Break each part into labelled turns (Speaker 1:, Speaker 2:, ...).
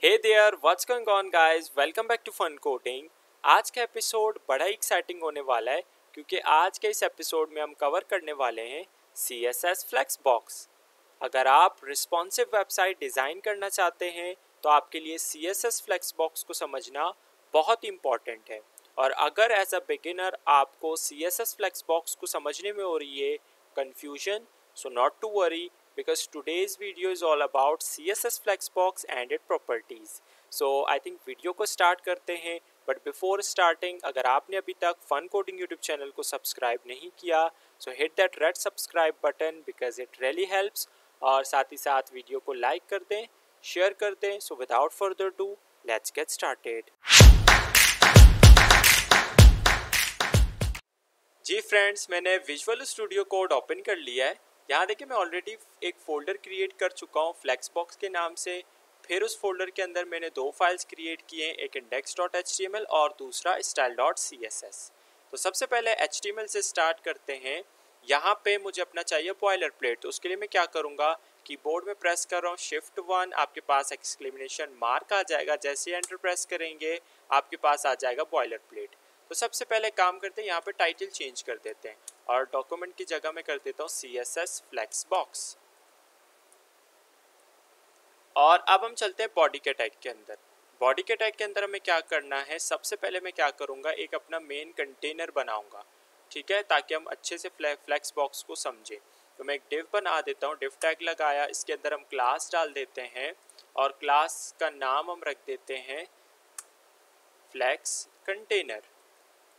Speaker 1: Hey there what's going on guys, welcome back to Fun Coding. आज का episode बड़ा ही exciting होने वाला है क्योंकि आज के इस एपिसोड में हम कवर करने वाले हैं CSS फ्लेक्सबॉक्स। अगर आप रिस्पॉन्सिव वेबसाइट डिज़ाइन करना चाहते हैं तो आपके लिए CSS फ्लेक्सबॉक्स को समझना बहुत इंपॉर्टेंट है। और अगर एज अ बिगिनर आपको CSS फ्लेक्सबॉक्स को समझने में हो रही है confusion, so not to worry because today's video is all about CSS Flexbox and its properties. So I think video को स्टार्ट करते हैं, बट बिफोर स्टार्टिंग अगर आपने अभी तक फन कोडिंग यूट्यूब चैनल को सब्सक्राइब नहीं किया सो hit that red subscribe button because it really helps. और साथ ही साथ वीडियो को लाइक कर दें, शेयर कर दें। So without further do let's get started. जी फ्रेंड्स, मैंने विजुअल स्टूडियो कोड ओपन कर लिया है। यहाँ देखिए मैं ऑलरेडी एक फ़ोल्डर क्रिएट कर चुका हूँ फ्लेक्सबॉक्स के नाम से। फिर उस फोल्डर के अंदर मैंने दो फाइल्स क्रिएट किए हैं, एक index.html और दूसरा style.css। तो सबसे पहले HTML से स्टार्ट करते हैं। यहाँ पे मुझे अपना चाहिए बॉयलर प्लेट। तो उसके लिए मैं क्या करूँगा, कीबोर्ड में प्रेस कर रहा हूँ Shift 1, आपके पास एक्सक्लेमेशन मार्क आ जाएगा। जैसे एंटर प्रेस करेंगे आपके पास आ जाएगा बॉयलर प्लेट। तो सबसे पहले काम करते हैं, यहाँ पे टाइटल चेंज कर देते हैं और डॉक्यूमेंट की जगह में कर देता हूँ CSS फ्लेक्सबॉक्स। और अब हम चलते हैं बॉडी के टैग के अंदर। बॉडी के टैग के अंदर हमें क्या करना है, सबसे पहले मैं क्या करूँगा, एक अपना मेन कंटेनर बनाऊँगा, ठीक है, ताकि हम अच्छे से फ्लेक्सबॉक्स को समझें। तो मैं एक डिव बना देता हूँ, डिव टैग लगाया, इसके अंदर हम क्लास डाल देते हैं और क्लास का नाम हम रख देते हैं फ्लेक्स कंटेनर,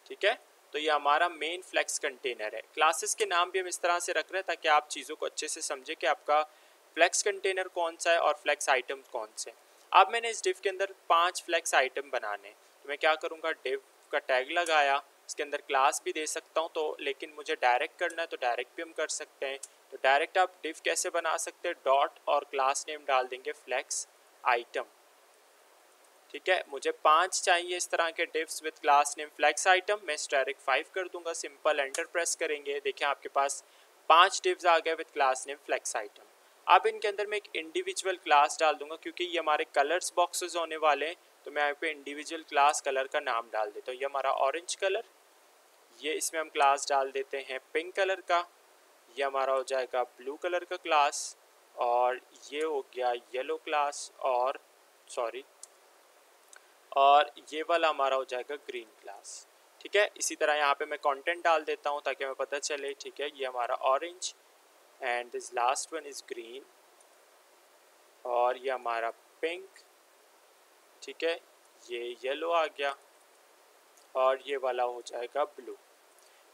Speaker 1: ठीक है। तो ये हमारा मेन फ्लेक्स कंटेनर है। क्लासेस के नाम भी हम इस तरह से रख रहे हैं ताकि आप चीज़ों को अच्छे से समझें कि आपका फ्लेक्स कंटेनर कौन सा है और फ्लेक्स आइटम कौन से। अब मैंने इस डिव के अंदर 5 फ्लेक्स आइटम बनाने, तो मैं क्या करूँगा, डिव का टैग लगाया, इसके अंदर क्लास भी दे सकता हूँ, तो लेकिन मुझे डायरेक्ट करना है तो डायरेक्ट भी हम कर सकते हैं। तो डायरेक्ट आप डिव कैसे बना सकते हैं, डॉट और क्लास नेम डाल देंगे फ्लेक्स आइटम, ठीक है। मुझे 5 चाहिए इस तरह के divs with class name flex item. मैं डायरेक्ट 5 कर दूंगा, सिंपल एंटर प्रेस करेंगे, देखिए आपके पास 5 डिव्स आ गए with class name flex item. अब इनके अंदर मैं एक इंडिविजुअल क्लास डाल दूंगा क्योंकि ये हमारे कलर्स बॉक्सेस होने वाले हैं। तो मैं यहाँ पे इंडिविजुअल क्लास कलर का नाम डाल देता हूँ। ये हमारा ऑरेंज कलर, ये इसमें हम क्लास डाल देते हैं पिंक कलर का, ये हमारा हो जाएगा ब्लू कलर का क्लास, और ये हो गया येलो क्लास, और ये वाला हमारा हो जाएगा ग्रीन क्लास, ठीक है। इसी तरह यहाँ पे मैं कंटेंट डाल देता हूँ ताकि हमें पता चले, ठीक है, ये हमारा orange and this last one is green, और ये हमारा पिंक, ठीक है, ये येलो आ गया, और ये वाला हो जाएगा ब्लू,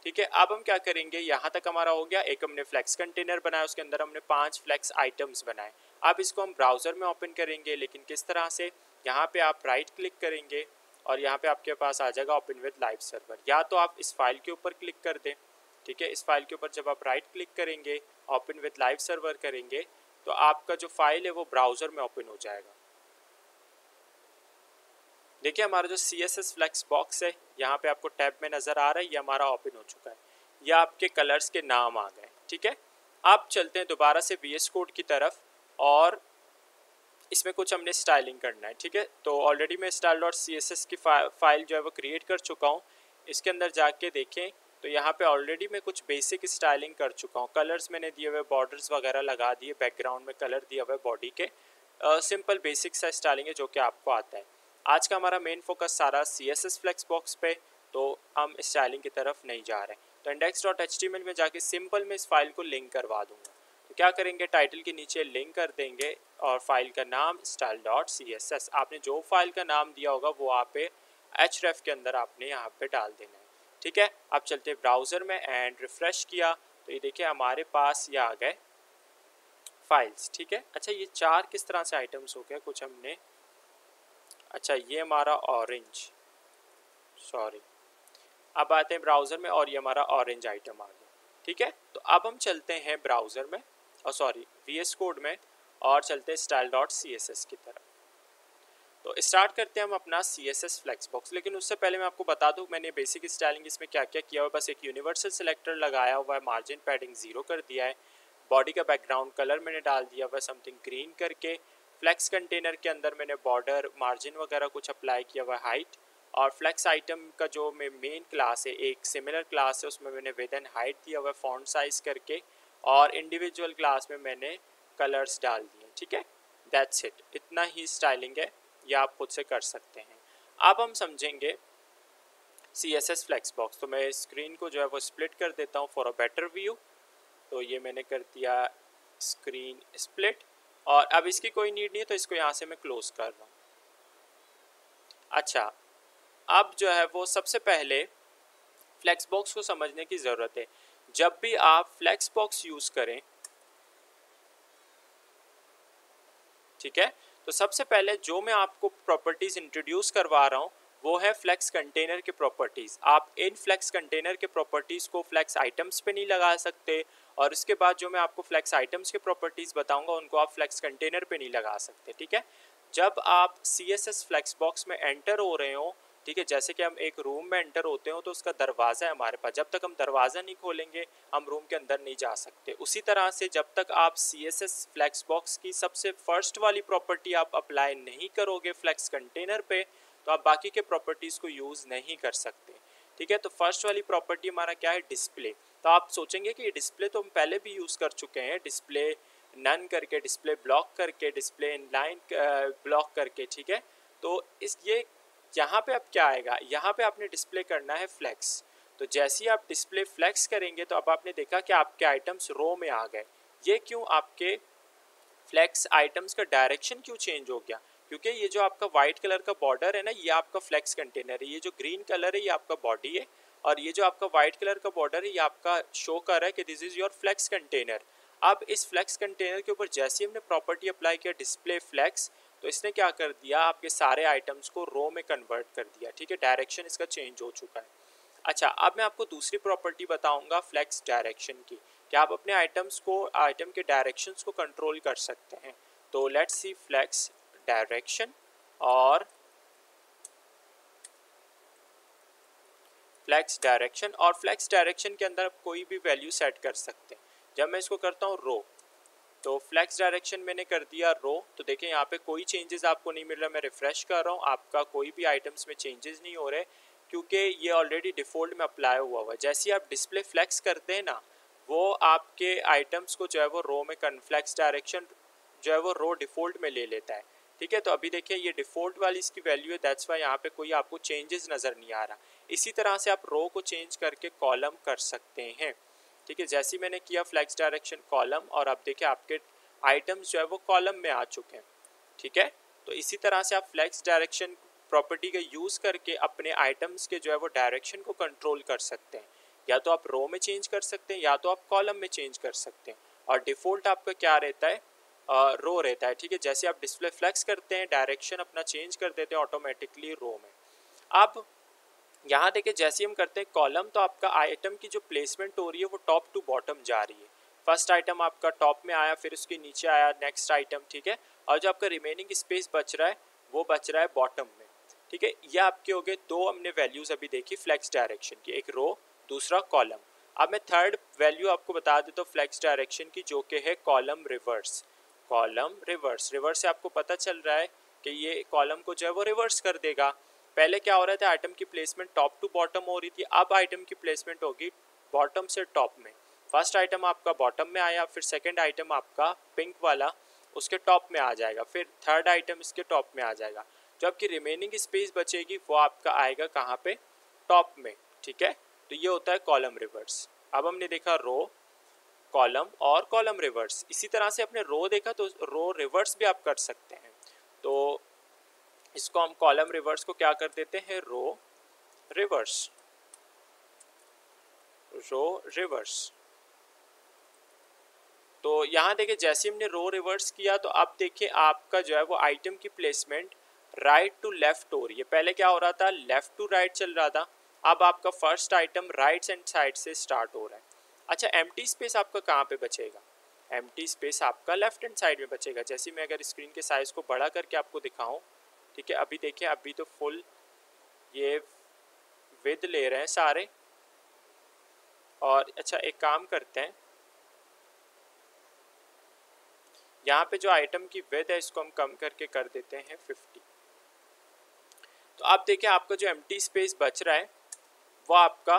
Speaker 1: ठीक है। अब हम क्या करेंगे, यहाँ तक हमारा हो गया। एक हमने फ्लेक्स कंटेनर बनाया, उसके अंदर हमने 5 फ्लेक्स आइटम्स बनाए। अब इसको हम ब्राउज़र में ओपन करेंगे, लेकिन किस तरह से, यहाँ पे आप राइट क्लिक करेंगे और यहाँ पे आपके पास आ जाएगा ओपन विद लाइव सर्वर। या तो आप इस फाइल के ऊपर क्लिक कर दें, ठीक है। इस फाइल के ऊपर जब आप राइट क्लिक करेंगे, ओपन विद लाइव सर्वर करेंगे, तो आपका जो फाइल है वो ब्राउज़र में ओपन हो जाएगा। देखिए हमारा जो CSS फ्लेक्सबॉक्स है यहाँ पे आपको टैब में नज़र आ रहा है, ये हमारा ओपन हो चुका है। ये आपके कलर्स के नाम आ गए, ठीक है। अब चलते हैं दोबारा से VS कोड की तरफ और इसमें कुछ हमने स्टाइलिंग करना है, ठीक है। तो ऑलरेडी मैं style.css की फाइल जो है वो क्रिएट कर चुका हूँ। इसके अंदर जाके देखें तो यहाँ पे ऑलरेडी मैं कुछ बेसिक स्टाइलिंग कर चुका हूँ। कलर्स मैंने दिए हुए, बॉर्डर्स वगैरह लगा दिए, बैकग्राउंड में कलर दिया हुआ है बॉडी के। सिंपल बेसिक सा स्टाइलिंग है जो कि आपको आता है। आज का हमारा मेन फोकस सारा CSS फ्लेक्सबॉक्स पे, तो हम स्टाइलिंग की तरफ नहीं जा रहे हैं। तो index.html में जाके सिंपल मैं इस फाइल को लिंक करवा दूंगा। तो क्या करेंगे, टाइटल के नीचे लिंक कर देंगे और फाइल का नाम style.css। आपने जो फाइल का नाम दिया होगा वो आप पे href के अंदर आपने यहाँ पे डाल देना है, ठीक है। अब चलते हैं ब्राउज़र में एंड रिफ़्रेश किया तो ये देखिए हमारे पास ये आ गए फाइल्स, ठीक है। अच्छा ये 4 किस तरह से आइटम्स हो गए, कुछ हमने, अच्छा ये हमारा ऑरेंज, अब आते हैं ब्राउज़र में और ये हमारा ऑरेंज आइटम आ गया, ठीक है। तो अब हम चलते हैं ब्राउज़र में और VS कोड में और चलते हैं style.css की तरफ। तो स्टार्ट करते हैं हम अपना CSS फ्लेक्सबॉक्स। लेकिन उससे पहले मैं आपको बता दूं मैंने बेसिक स्टाइलिंग इसमें क्या क्या किया हुआ। बस एक यूनिवर्सल सिलेक्टर लगाया हुआ है, मार्जिन पैडिंग 0 कर दिया है, बॉडी का बैकग्राउंड कलर मैंने डाल दिया हुआ समथिंग ग्रीन करके, फ्लेक्स कंटेनर के अंदर मैंने बॉर्डर मार्जिन वगैरह कुछ अप्लाई किया हुआ हाइट, और फ्लेक्स आइटम का जो मेन क्लास है एक सिमिलर क्लास है उसमें मैंने विद एंड हाइट दिया हुआ फॉन्ट साइज करके, और इंडिविजुअल क्लास में मैंने कलर्स डाल दिए। ठीक है, दैट्स इट, इतना ही स्टाइलिंग है, या आप खुद से कर सकते हैं। अब हम समझेंगे CSS फ्लेक्स बॉक्स। तो मैं स्क्रीन को जो है वो स्प्लिट कर देता हूँ फॉर अ बेटर व्यू। तो ये मैंने कर दिया स्क्रीन स्प्लिट, और अब इसकी कोई नीड नहीं है तो इसको यहाँ से मैं क्लोज कर रहा हूँ। अच्छा, अब जो है वो सबसे पहले फ्लेक्स बॉक्स को समझने की ज़रूरत है। जब भी आप फ्लेक्स बॉक्स यूज़ करें, ठीक है, तो सबसे पहले जो मैं आपको प्रॉपर्टीज़ इंट्रोड्यूस करवा रहा हूँ वो है फ्लेक्स कंटेनर के प्रॉपर्टीज़। आप इन फ्लेक्स कंटेनर के प्रॉपर्टीज़ को फ्लेक्स आइटम्स पे नहीं लगा सकते, और इसके बाद जो मैं आपको फ्लेक्स आइटम्स के प्रॉपर्टीज़ बताऊंगा उनको आप फ्लेक्स कंटेनर पे नहीं लगा सकते। ठीक है, जब आप CSS फ्लेक्स बॉक्स में एंटर हो रहे हो, ठीक है, जैसे कि हम एक रूम में एंटर होते हो तो उसका दरवाज़ा है हमारे पास, जब तक हम दरवाज़ा नहीं खोलेंगे हम रूम के अंदर नहीं जा सकते। उसी तरह से जब तक आप CSS फ्लेक्स बॉक्स की सबसे फर्स्ट वाली प्रॉपर्टी आप अप्लाई नहीं करोगे फ्लेक्स कंटेनर पे, तो आप बाकी के प्रॉपर्टीज़ को यूज़ नहीं कर सकते। ठीक है, तो फर्स्ट वाली प्रॉपर्टी हमारा क्या है, डिस्प्ले। तो आप सोचेंगे कि ये डिस्प्ले तो हम पहले भी यूज़ कर चुके हैं, डिस्प्ले नन करके, डिस्प्ले ब्लॉक करके, डिस्प्ले इनलाइन ब्लॉक करके। ठीक है, तो इस ये यहाँ पे अब क्या आएगा, यहाँ पे आपने डिस्प्ले करना है फ्लेक्स। तो जैसे ही आप डिस्प्ले फ्लेक्स करेंगे तो अब आपने देखा कि आपके आइटम्स रो में आ गए। ये क्यों, आपके फ्लेक्स आइटम्स का डायरेक्शन क्यों चेंज हो गया, क्योंकि ये जो आपका व्हाइट कलर का बॉर्डर है ना, ये आपका फ्लेक्स कंटेनर है, ये जो ग्रीन कलर है ये आपका बॉडी है, और ये जो आपका व्हाइट कलर का बॉर्डर है ये आपका शो कर रहा है कि this is your flex container. अब इस फ्लेक्स कंटेनर के ऊपर जैसे ही हमने प्रॉपर्टी अप्लाई किया डिस्प्ले फ्लेक्स, तो इसने क्या कर दिया, आपके सारे आइटम्स को रो में कन्वर्ट कर दिया। ठीक है, डायरेक्शन इसका चेंज हो चुका है। अच्छा, अब मैं आपको दूसरी प्रॉपर्टी बताऊंगा फ्लेक्स डायरेक्शन की, कि आप अपने आइटम्स को, आइटम के डायरेक्शंस को कंट्रोल कर सकते हैं। तो लेट्स सी फ्लेक्स डायरेक्शन, और फ्लेक्स डायरेक्शन, और फ्लेक्स डायरेक्शन के अंदर आप कोई भी वैल्यू सेट कर सकते हैं। जब मैं इसको करता हूँ रो, तो फ्लेक्स डायरेक्शन मैंने कर दिया रो, तो देखें यहाँ पे कोई चेंजेस आपको नहीं मिल रहा। मैं रिफ्रेश कर रहा हूँ, आपका कोई भी आइटम्स में चेंजेस नहीं हो रहे, क्योंकि ये ऑलरेडी डिफ़ॉल्ट में अप्लाई हुआ हुआ है। जैसे ही आप डिस्प्ले फ्लेक्स करते हैं ना, वो आपके आइटम्स को जो है वो रो में फ्लेक्स डायरेक्शन जो है वो रो डिफ़ॉल्ट में ले लेता है। ठीक है, तो अभी देखिए ये डिफ़ॉल्ट वाली इसकी वैल्यू है, दैट्स वाई यहाँ पे कोई आपको चेंजेस नज़र नहीं आ रहा। इसी तरह से आप रो को चेंज करके कॉलम कर सकते हैं। ठीक है, जैसे मैंने किया फ्लेक्स डायरेक्शन कॉलम, और अब देखिए आपके आइटम्स जो है वो कॉलम में आ चुके हैं। ठीक है, तो इसी तरह से आप फ्लेक्स डायरेक्शन प्रॉपर्टी का यूज़ करके अपने आइटम्स के जो है वो डायरेक्शन को कंट्रोल कर सकते हैं। या तो आप रो में चेंज कर सकते हैं, या तो आप कॉलम में चेंज कर सकते हैं, और डिफ़ॉल्ट आपका क्या रहता है, रो रहता है। ठीक है, जैसे आप डिस्प्ले फ्लेक्स करते हैं डायरेक्शन अपना चेंज कर देते हैं ऑटोमेटिकली रो में। अब यहाँ देखिए जैसे हम करते हैं कॉलम, तो आपका आइटम की जो प्लेसमेंट हो रही है वो टॉप टू बॉटम जा रही है। फर्स्ट आइटम आपका टॉप में आया, फिर उसके नीचे आया नेक्स्ट आइटम। ठीक है, और जो आपका रिमेनिंग स्पेस बच रहा है वो बच रहा है बॉटम में। ठीक है, ये आपके हो गए दो हमने वैल्यूज़ अभी देखी फ्लेक्स डायरेक्शन की, एक रो दूसरा कॉलम। अब मैं थर्ड वैल्यू आपको बता देता हूँ फ्लेक्स डायरेक्शन की, जो कि है column reverse. Column reverse, reverse से आपको पता चल रहा है कि ये कॉलम को जो है वो रिवर्स कर देगा। पहले क्या हो रहा था, आइटम की प्लेसमेंट टॉप टू बॉटम हो रही थी, अब आइटम की प्लेसमेंट होगी बॉटम से टॉप में। फर्स्ट आइटम आपका बॉटम में आया, फिर सेकंड आइटम आपका पिंक वाला उसके टॉप में आ जाएगा, फिर थर्ड आइटम इसके टॉप में आ जाएगा। जो आपकी रिमेनिंग स्पेस बचेगी वो आपका आएगा कहाँ पे, टॉप में। ठीक है, तो ये होता है कॉलम रिवर्स। अब हमने देखा रो, कॉलम और कॉलम रिवर्स। इसी तरह से अपने रो देखा, तो रो रिवर्स भी आप कर सकते हैं। तो इसको हम कॉलम रिवर्स को क्या कर देते हैं, रो रिवर्स, रो रिवर्स। तो यहाँ देखिए जैसे हमने रो रिवर्स किया, तो अब देखिए आपका जो है वो आइटम की प्लेसमेंट राइट टू लेफ्ट हो रही है। पहले क्या हो रहा था, लेफ्ट टू राइट चल रहा था, अब आपका first item right hand side से स्टार्ट हो रहा है। अच्छा, एम्प्टी स्पेस आपका कहाँ पे बचेगा, एम्प्टी स्पेस आपका लेफ्ट हैंड साइड में बचेगा। जैसे मैं अगर स्क्रीन के साइज़ को बड़ा करके आपको दिखाऊं, ठीक है, अभी देखिए अभी तो फुल ये विद ले रहे हैं सारे। और अच्छा एक काम करते हैं, यहाँ पे जो आइटम की विड्थ है इसको हम कम करके कर देते हैं 50। तो आप देखिए आपका जो एम्प्टी स्पेस बच रहा है वो आपका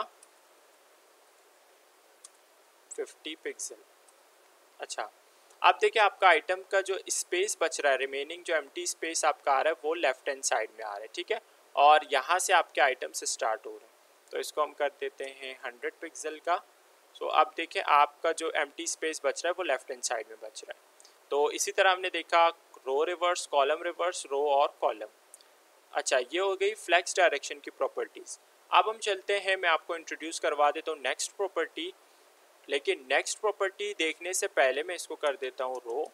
Speaker 1: 50 पिक्सल। अच्छा, आप देखिए आपका आइटम का जो स्पेस बच रहा है, रिमेनिंग जो एम्प्टी स्पेस आपका आ रहा है वो लेफ्ट हैंड साइड में आ रहा है, ठीक है। और यहाँ से आपके आइटम से स्टार्ट हो रहे हैं, तो इसको हम कर देते हैं 100 पिक्सल का। सो आप देखिए आपका जो एम्प्टी स्पेस बच रहा है वो लेफ्ट हैंड साइड में बच रहा है। तो इसी तरह हमने देखा रो रिवर्स, कॉलम रिवर्स, रो और कॉलम। अच्छा, ये हो गई फ्लेक्स डायरेक्शन की प्रॉपर्टीज़। अब हम चलते हैं, मैं आपको इंट्रोड्यूस करवा देता हूँ नेक्स्ट प्रॉपर्टी। लेकिन नेक्स्ट प्रॉपर्टी देखने से पहले मैं इसको कर देता हूँ रो।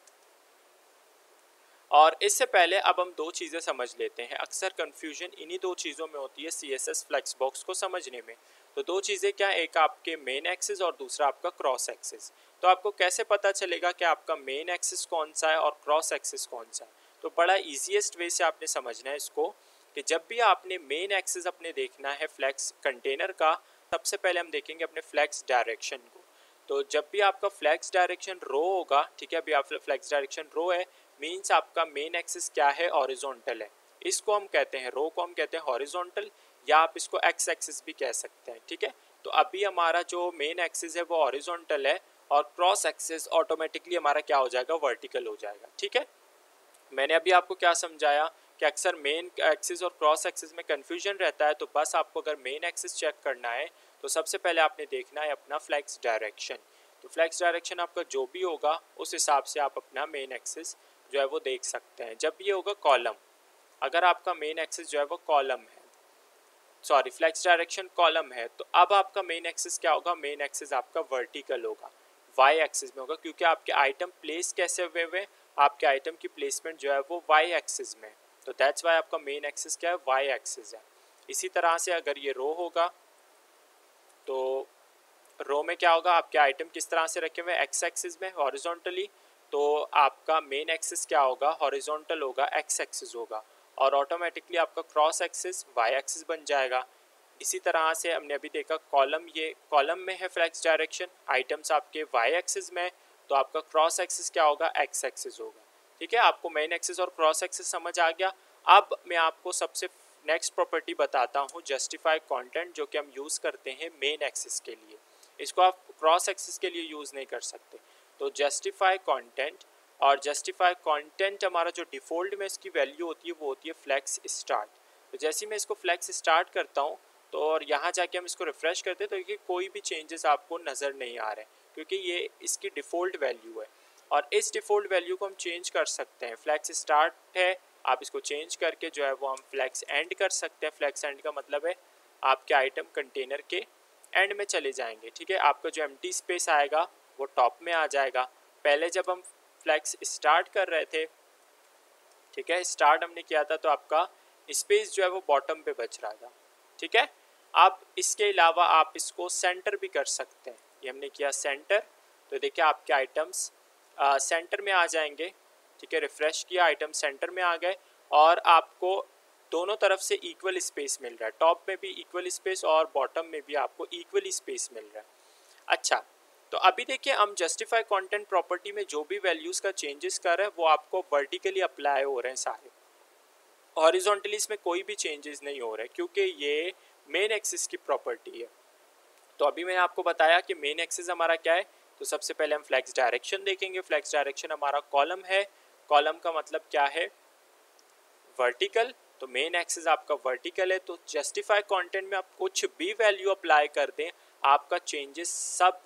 Speaker 1: और इससे पहले अब हम दो चीज़ें समझ लेते हैं। अक्सर कन्फ्यूजन इन्हीं दो चीज़ों में होती है CSS फ्लेक्स बॉक्स को समझने में। तो दो चीज़ें क्या, एक आपके मेन एक्सिस और दूसरा आपका क्रॉस एक्सिस। तो आपको कैसे पता चलेगा कि आपका मेन एक्सिस कौन सा है और क्रॉस एक्सिस कौन सा है? तो बड़ा ईजीएस्ट वे से आपने समझना है इसको कि जब भी आपने मेन एक्सिस अपने देखना है फ्लेक्स कंटेनर का, सबसे पहले हम देखेंगे अपने फ्लेक्स डायरेक्शन को। तो जब भी आपका फ्लेक्स डायरेक्शन रो होगा, ठीक है, अभी आप फ्लेक्स डायरेक्शन रो है, मीन्स आपका मेन एक्सिस क्या है, हॉरिजॉन्टल है। इसको हम कहते हैं, रो को हम कहते हैं हॉरिजॉन्टल, या आप इसको एक्स एक्सिस भी कह सकते हैं, ठीक है। तो अभी हमारा जो मेन एक्सिस है वो हॉरिजॉन्टल है और क्रॉस एक्सिस ऑटोमेटिकली हमारा क्या हो जाएगा, वर्टिकल हो जाएगा, ठीक है। मैंने अभी आपको क्या समझाया कि अक्सर मेन एक्सिस और क्रॉस एक्सिस में कन्फ्यूजन रहता है। तो बस आपको अगर मेन एक्सिस चेक करना है तो सबसे पहले आपने देखना है अपना फ्लेक्स डायरेक्शन। तो फ्लेक्स डायरेक्शन आपका जो भी होगा उस हिसाब से आप अपना मेन एक्सिस जो है वो देख सकते हैं। जब ये होगा कॉलम, अगर आपका मेन एक्सिस जो है वो कॉलम है, सॉरी फ्लेक्स डायरेक्शन कॉलम है, तो अब आपका मेन एक्सिस क्या होगा, मेन एक्सिस आपका वर्टिकल होगा, वाई एक्सिस में होगा, क्योंकि आपके आइटम प्लेस कैसे हुए हुए, आपके आइटम की प्लेसमेंट जो है वो वाई एक्सिस में। तो दैट्स वाई आपका मेन एक्सिस क्या है, वाई एक्सिस है। इसी तरह से अगर ये रो होगा तो रो में क्या होगा, आपके आइटम किस तरह से रखे हुए, एक्स एक्सिस में हॉरिजॉन्टली, तो आपका मेन एक्सिस क्या होगा, हॉरिजॉन्टल होगा, एक्स एक्सिस होगा, और ऑटोमेटिकली आपका क्रॉस एक्सिस वाई एक्सिस बन जाएगा। इसी तरह से हमने अभी देखा कॉलम, ये कॉलम में है फ्लेक्स डायरेक्शन, आइटम्स आपके वाई एक्सिस में, तो आपका क्रॉस एक्सिस क्या होगा, एक्स एक्सिस होगा, ठीक है। आपको मेन एक्सिस और क्रॉस एक्सिस समझ आ गया। अब मैं आपको सबसे नेक्स्ट प्रॉपर्टी बताता हूँ, जस्टिफाई कंटेंट, जो कि हम यूज़ करते हैं मेन एक्सिस के लिए। इसको आप क्रॉस एक्सिस के लिए यूज़ नहीं कर सकते। तो जस्टिफाई कंटेंट, और जस्टिफाई कंटेंट हमारा जो डिफ़ॉल्ट में इसकी वैल्यू होती है वो होती है फ्लेक्स स्टार्ट। तो जैसे ही मैं इसको फ्लेक्स स्टार्ट करता हूँ तो और यहाँ जाके हम इसको रिफ़्रेश करते हैं तो ये कोई भी चेंजेस आपको नज़र नहीं आ रहे, क्योंकि ये इसकी डिफ़ॉल्ट वैल्यू है। और इस डिफ़ॉल्ट वैल्यू को हम चेंज कर सकते हैं। फ्लेक्स स्टार्ट है, आप इसको चेंज करके जो है वो हम फ्लेक्स एंड कर सकते हैं। फ्लेक्स एंड का मतलब है आपके आइटम कंटेनर के एंड में चले जाएंगे, ठीक है। आपका जो एम्प्टी स्पेस आएगा वो टॉप में आ जाएगा। पहले जब हम फ्लेक्स स्टार्ट कर रहे थे, ठीक है, स्टार्ट हमने किया था तो आपका स्पेस जो है वो बॉटम पे बच रहा था, ठीक है। अब इसके अलावा आप इसको सेंटर भी कर सकते हैं। ये हमने किया सेंटर, तो देखिए आपके आइटम्स सेंटर में आ जाएंगे, ठीक है। रिफ्रेश किया, आइटम सेंटर में आ गए और आपको दोनों तरफ से इक्वल स्पेस मिल रहा है, टॉप में भी इक्वल स्पेस और बॉटम में भी आपको इक्वली स्पेस मिल रहा है। अच्छा, तो अभी देखिए हम जस्टिफाई कंटेंट प्रॉपर्टी में जो भी वैल्यूज़ का चेंजेस कर रहे हैं वो आपको वर्टिकली अप्लाई हो रहे हैं सारे, हॉरिजॉन्टली इसमें कोई भी चेंजेस नहीं हो रहे, क्योंकि ये मेन एक्सिस की प्रॉपर्टी है। तो अभी मैंने आपको बताया कि मेन एक्सिस हमारा क्या है। तो सबसे पहले हम फ्लेक्स डायरेक्शन देखेंगे। फ्लेक्स डायरेक्शन हमारा कॉलम है, कॉलम का मतलब क्या है, वर्टिकल। तो मेन एक्सिस आपका वर्टिकल है, तो जस्टिफाई कंटेंट में आप कुछ भी वैल्यू अप्लाई कर दें, आपका चेंजेस सब,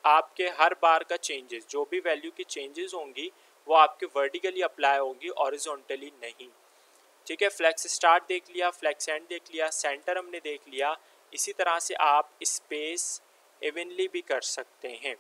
Speaker 1: आपके हर बार का चेंजेस, जो भी वैल्यू की चेंजेस होंगी वो आपके वर्टिकली अप्लाई होंगी, हॉरिजॉन्टली नहीं, ठीक है। फ्लेक्स स्टार्ट देख लिया, फ्लेक्स एंड देख लिया, सेंटर हमने देख लिया। इसी तरह से आप स्पेस इवनली भी कर सकते हैं,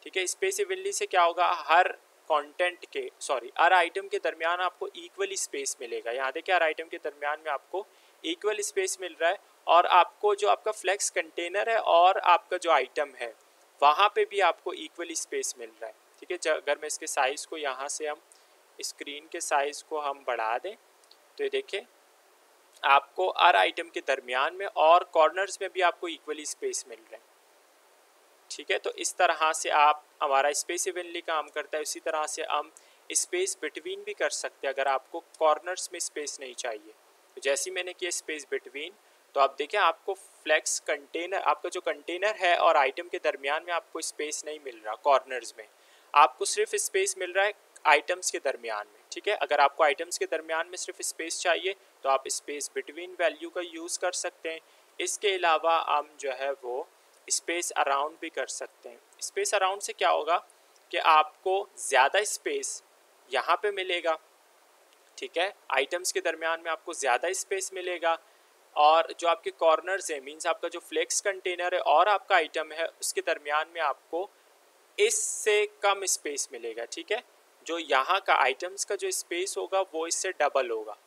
Speaker 1: ठीक है। स्पेस इवनली से क्या होगा, हर कंटेंट के, सॉरी, हर आइटम के दरमियान आपको इक्वली स्पेस मिलेगा। यहाँ देखिए हर आइटम के दरमियान में आपको इक्वल स्पेस मिल रहा है, और आपको जो आपका फ्लेक्स कंटेनर है और आपका जो आइटम है वहाँ पे भी आपको इक्वली स्पेस मिल रहा है, ठीक है। अगर मैं इसके साइज़ को, यहाँ से हम स्क्रीन के साइज़ को हम बढ़ा दें तो ये देखिए आपको हर आइटम के दरमियान में और कॉर्नर्स में भी आपको इक्वली स्पेस मिल रहा है, ठीक है। तो इस तरह से आप, हमारा स्पेस इवनली काम करता है। इसी तरह से हम स्पेस बिटवीन भी कर सकते हैं अगर आपको कॉर्नर्स में स्पेस नहीं चाहिए। तो जैसे ही मैंने किया स्पेस बिटवीन, तो आप देखें आपको फ्लेक्स कंटेनर, आपका जो कंटेनर है और आइटम के दरमियान में आपको स्पेस नहीं मिल रहा कॉर्नर्स में, आपको सिर्फ स्पेस मिल रहा है आइटम्स के दरमियान में। ठीक है, अगर आपको आइटम्स के दरमियान में सिर्फ स्पेस चाहिए तो आप स्पेस बिटवीन वैल्यू का यूज़ कर सकते हैं। इसके अलावा हम जो है वो स्पेस अराउंड भी कर सकते हैं। स्पेस अराउंड से क्या होगा कि आपको ज़्यादा स्पेस यहाँ पे मिलेगा। ठीक है, आइटम्स के दरमियान में आपको ज़्यादा स्पेस मिलेगा, और जो आपके कॉर्नर्स है मींस आपका जो फ्लेक्स कंटेनर है और आपका आइटम है उसके दरमियान में आपको इससे कम स्पेस मिलेगा। ठीक है, जो यहाँ का आइटम्स का जो स्पेस होगा वो इससे डबल होगा।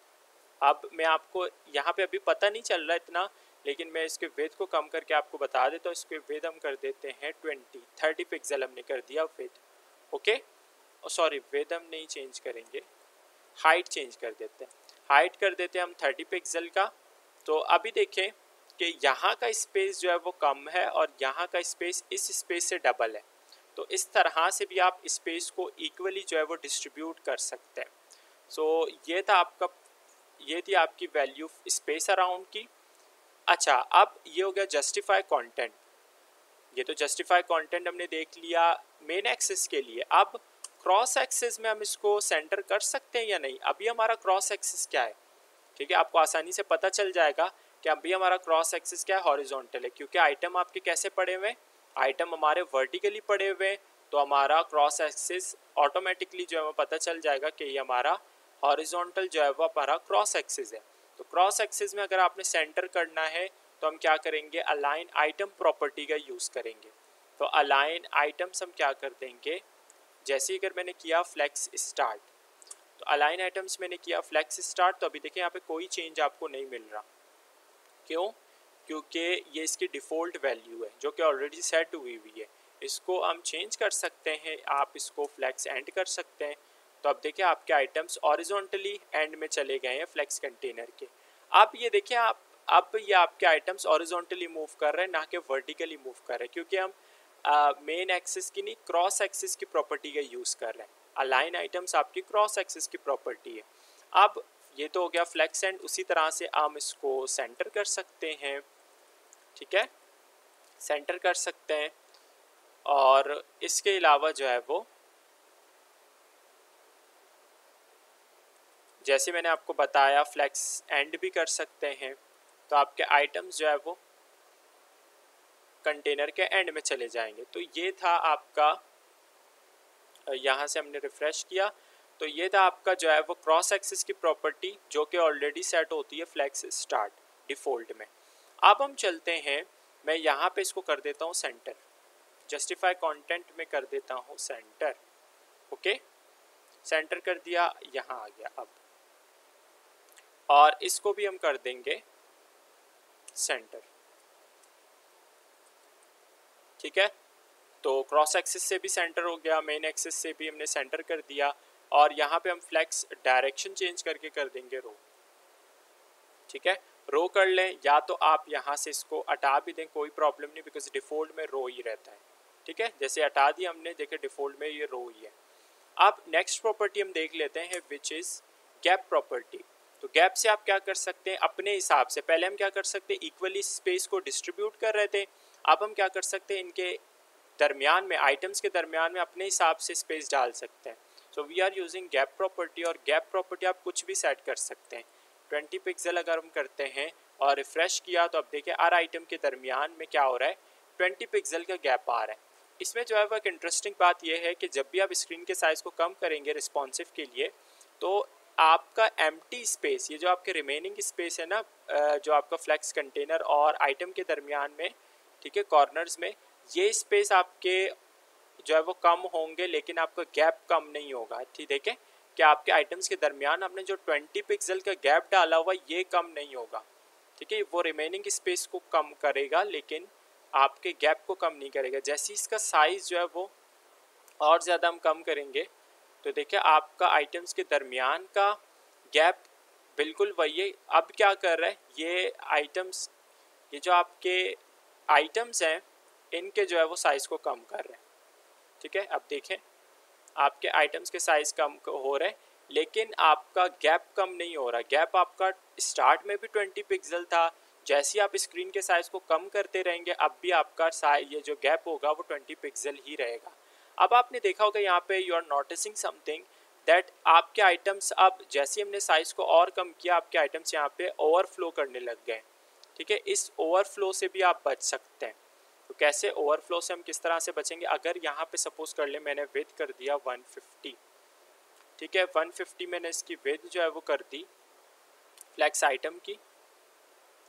Speaker 1: अब मैं आपको यहाँ पे अभी पता नहीं चल रहा इतना, लेकिन मैं इसके विड्थ को कम करके आपको बता देता हूँ। इसके विड्थ हम कर देते हैं 30 पिक्सल हमने कर दिया विड्थ। ओके, सॉरी विड्थ हम नहीं चेंज करेंगे, हाइट चेंज कर देते हैं। हाइट कर देते हैं हम 30 पिक्सल का। तो अभी देखें कि यहाँ का स्पेस जो है वो कम है और यहाँ का स्पेस इस स्पेस से डबल है। तो इस तरह से भी आप स्पेस को इक्वली जो है वो डिस्ट्रीब्यूट कर सकते हैं। सो ये था आपका, ये थी आपकी वैल्यू स्पेस अराउंड की। अच्छा, अब ये हो गया जस्टिफाई कंटेंट। ये तो जस्टिफाई कंटेंट हमने देख लिया मेन एक्सिस के लिए। अब क्रॉस एक्सिस में हम इसको सेंटर कर सकते हैं या नहीं। अभी हमारा क्रॉस एक्सिस क्या है, ठीक है, आपको आसानी से पता चल जाएगा कि अभी हमारा क्रॉस एक्सिस क्या है, हॉरिजॉन्टल है, क्योंकि आइटम आपके कैसे पड़े हुए हैं, आइटम हमारे वर्टिकली पड़े हुए हैं। तो हमारा क्रॉस एक्सिस ऑटोमेटिकली जो है वो पता चल जाएगा कि ये हमारा हॉरिजॉन्टल जो है वो हमारा क्रॉस एक्सिस है। तो क्रॉस एक्सिस में अगर आपने सेंटर करना है तो हम क्या करेंगे, अलाइन आइटम प्रॉपर्टी का यूज़ करेंगे। तो अलाइन आइटम्स हम क्या कर देंगे, जैसे अगर मैंने किया फ्लेक्स स्टार्ट, तो अलाइन आइटम्स मैंने किया फ्लेक्स स्टार्ट, तो अभी देखें यहाँ पे कोई चेंज आपको नहीं मिल रहा। क्यों? क्योंकि ये इसकी डिफ़ॉल्ट वैल्यू है जो कि ऑलरेडी सेट हुई हुई है। इसको हम चेंज कर सकते हैं, आप इसको फ्लेक्स एंड कर सकते हैं। तो अब देखिए आपके आइटम्स ऑरिजोनटली एंड में चले गए हैं फ्लेक्स कंटेनर के। अब ये देखिए आप, अब ये आपके आइटम्स ऑरिजोनटली मूव कर रहे हैं ना कि वर्टिकली मूव कर रहे हैं, क्योंकि हम मेन एक्सिस की नहीं क्रॉस एक्सिस की प्रॉपर्टी का यूज़ कर रहे हैं। अलाइन आइटम्स आपकी क्रॉस एक्सिस की प्रॉपर्टी है। अब ये तो हो गया फ्लेक्स एंड, उसी तरह से हम इसको सेंटर कर सकते हैं। ठीक है, सेंटर कर सकते हैं। और इसके अलावा जो है वो जैसे मैंने आपको बताया फ्लेक्स एंड भी कर सकते हैं। तो आपके आइटम्स जो है वो कंटेनर के एंड में चले जाएंगे। तो ये था आपका, यहाँ से हमने रिफ्रेश किया, तो ये था आपका जो है वो क्रॉस एक्सिस की प्रॉपर्टी जो कि ऑलरेडी सेट होती है फ्लेक्स स्टार्ट डिफ़ॉल्ट में। अब हम चलते हैं, मैं यहाँ पे इसको कर देता हूँ सेंटर, जस्टिफाई कंटेंट में कर देता हूँ सेंटर। ओके, सेंटर कर दिया, यहाँ आ गया अब, और इसको भी हम कर देंगे सेंटर। ठीक है, तो क्रॉस एक्सिस से भी सेंटर हो गया, मेन एक्सिस से भी हमने सेंटर कर दिया, और यहाँ पे हम फ्लेक्स डायरेक्शन चेंज करके कर देंगे रो। ठीक है, रो कर लें, या तो आप यहाँ से इसको हटा भी दें, कोई प्रॉब्लम नहीं, बिकॉज डिफ़ॉल्ट में रो ही रहता है। ठीक है, जैसे हटा दिया हमने, देखिए डिफ़ॉल्ट में ये रो ही है। अब नेक्स्ट प्रॉपर्टी हम देख लेते हैं विच इज़ गैप प्रॉपर्टी। तो गैप से आप क्या कर सकते हैं अपने हिसाब से, पहले हम क्या कर सकते हैं इक्वली स्पेस को डिस्ट्रीब्यूट कर रहे थे, अब हम क्या कर सकते हैं इनके दरमियान में, आइटम्स के दरमियान में अपने हिसाब से स्पेस डाल सकते हैं। So we are using gap property, और गैप प्रॉपर्टी आप कुछ भी सेट कर सकते हैं। 20 पिक्सल अगर हम करते हैं और रिफ्रेश किया, तो अब देखिए हर आइटम के दरमियान में क्या हो रहा है, 20 पिक्सल का गैप आ रहा है। इसमें जो है वो एक इंटरेस्टिंग बात यह है कि जब भी आप स्क्रीन के साइज़ को कम करेंगे रिस्पॉन्सिव के लिए, तो आपका एम्प्टी स्पेस, ये जो आपके रिमेनिंग स्पेस है ना, जो आपका फ्लेक्स कंटेनर और आइटम के दरमियान में, ठीक है, कॉर्नर्स में, ये स्पेस आपके जो है वो कम होंगे, लेकिन आपका गैप कम नहीं होगा। ठीक है, कि आपके आइटम्स के दरमियान आपने जो 20 पिक्सल का गैप डाला हुआ ये कम नहीं होगा। ठीक है, वो रिमेनिंग स्पेस को कम करेगा लेकिन आपके गैप को कम नहीं करेगा। जैसे इसका साइज़ जो है वो और ज़्यादा हम कम करेंगे, तो देखिए आपका आइटम्स के दरमियान का गैप बिल्कुल वही है। अब क्या कर रहा है ये आइटम्स, ये जो आपके आइटम्स हैं इनके जो है वो साइज़ को कम कर रहे हैं। ठीक है, अब देखें आपके आइटम्स के साइज़ कम हो रहे हैं, लेकिन आपका गैप कम नहीं हो रहा। गैप आपका स्टार्ट में भी 20 पिक्सल था, जैसे ही आप स्क्रीन के साइज़ को कम करते रहेंगे अब भी आपका ये जो गैप होगा वो 20 पिक्सल ही रहेगा। अब आपने देखा होगा यहाँ पे you are noticing something that आपके आइटम्स अब जैसे हमने साइज़ को और कम किया आपके आइटम्स यहाँ पे ओवरफ्लो करने लग गए। ठीक है, इस ओवरफ्लो से भी आप बच सकते हैं। तो कैसे ओवरफ्लो से हम किस तरह से बचेंगे? अगर यहाँ पे सपोज कर ले मैंने विड्थ कर दिया 150, ठीक है, 150 मैंने इसकी विड्थ जो है वो कर दी फ्लेक्स आइटम की,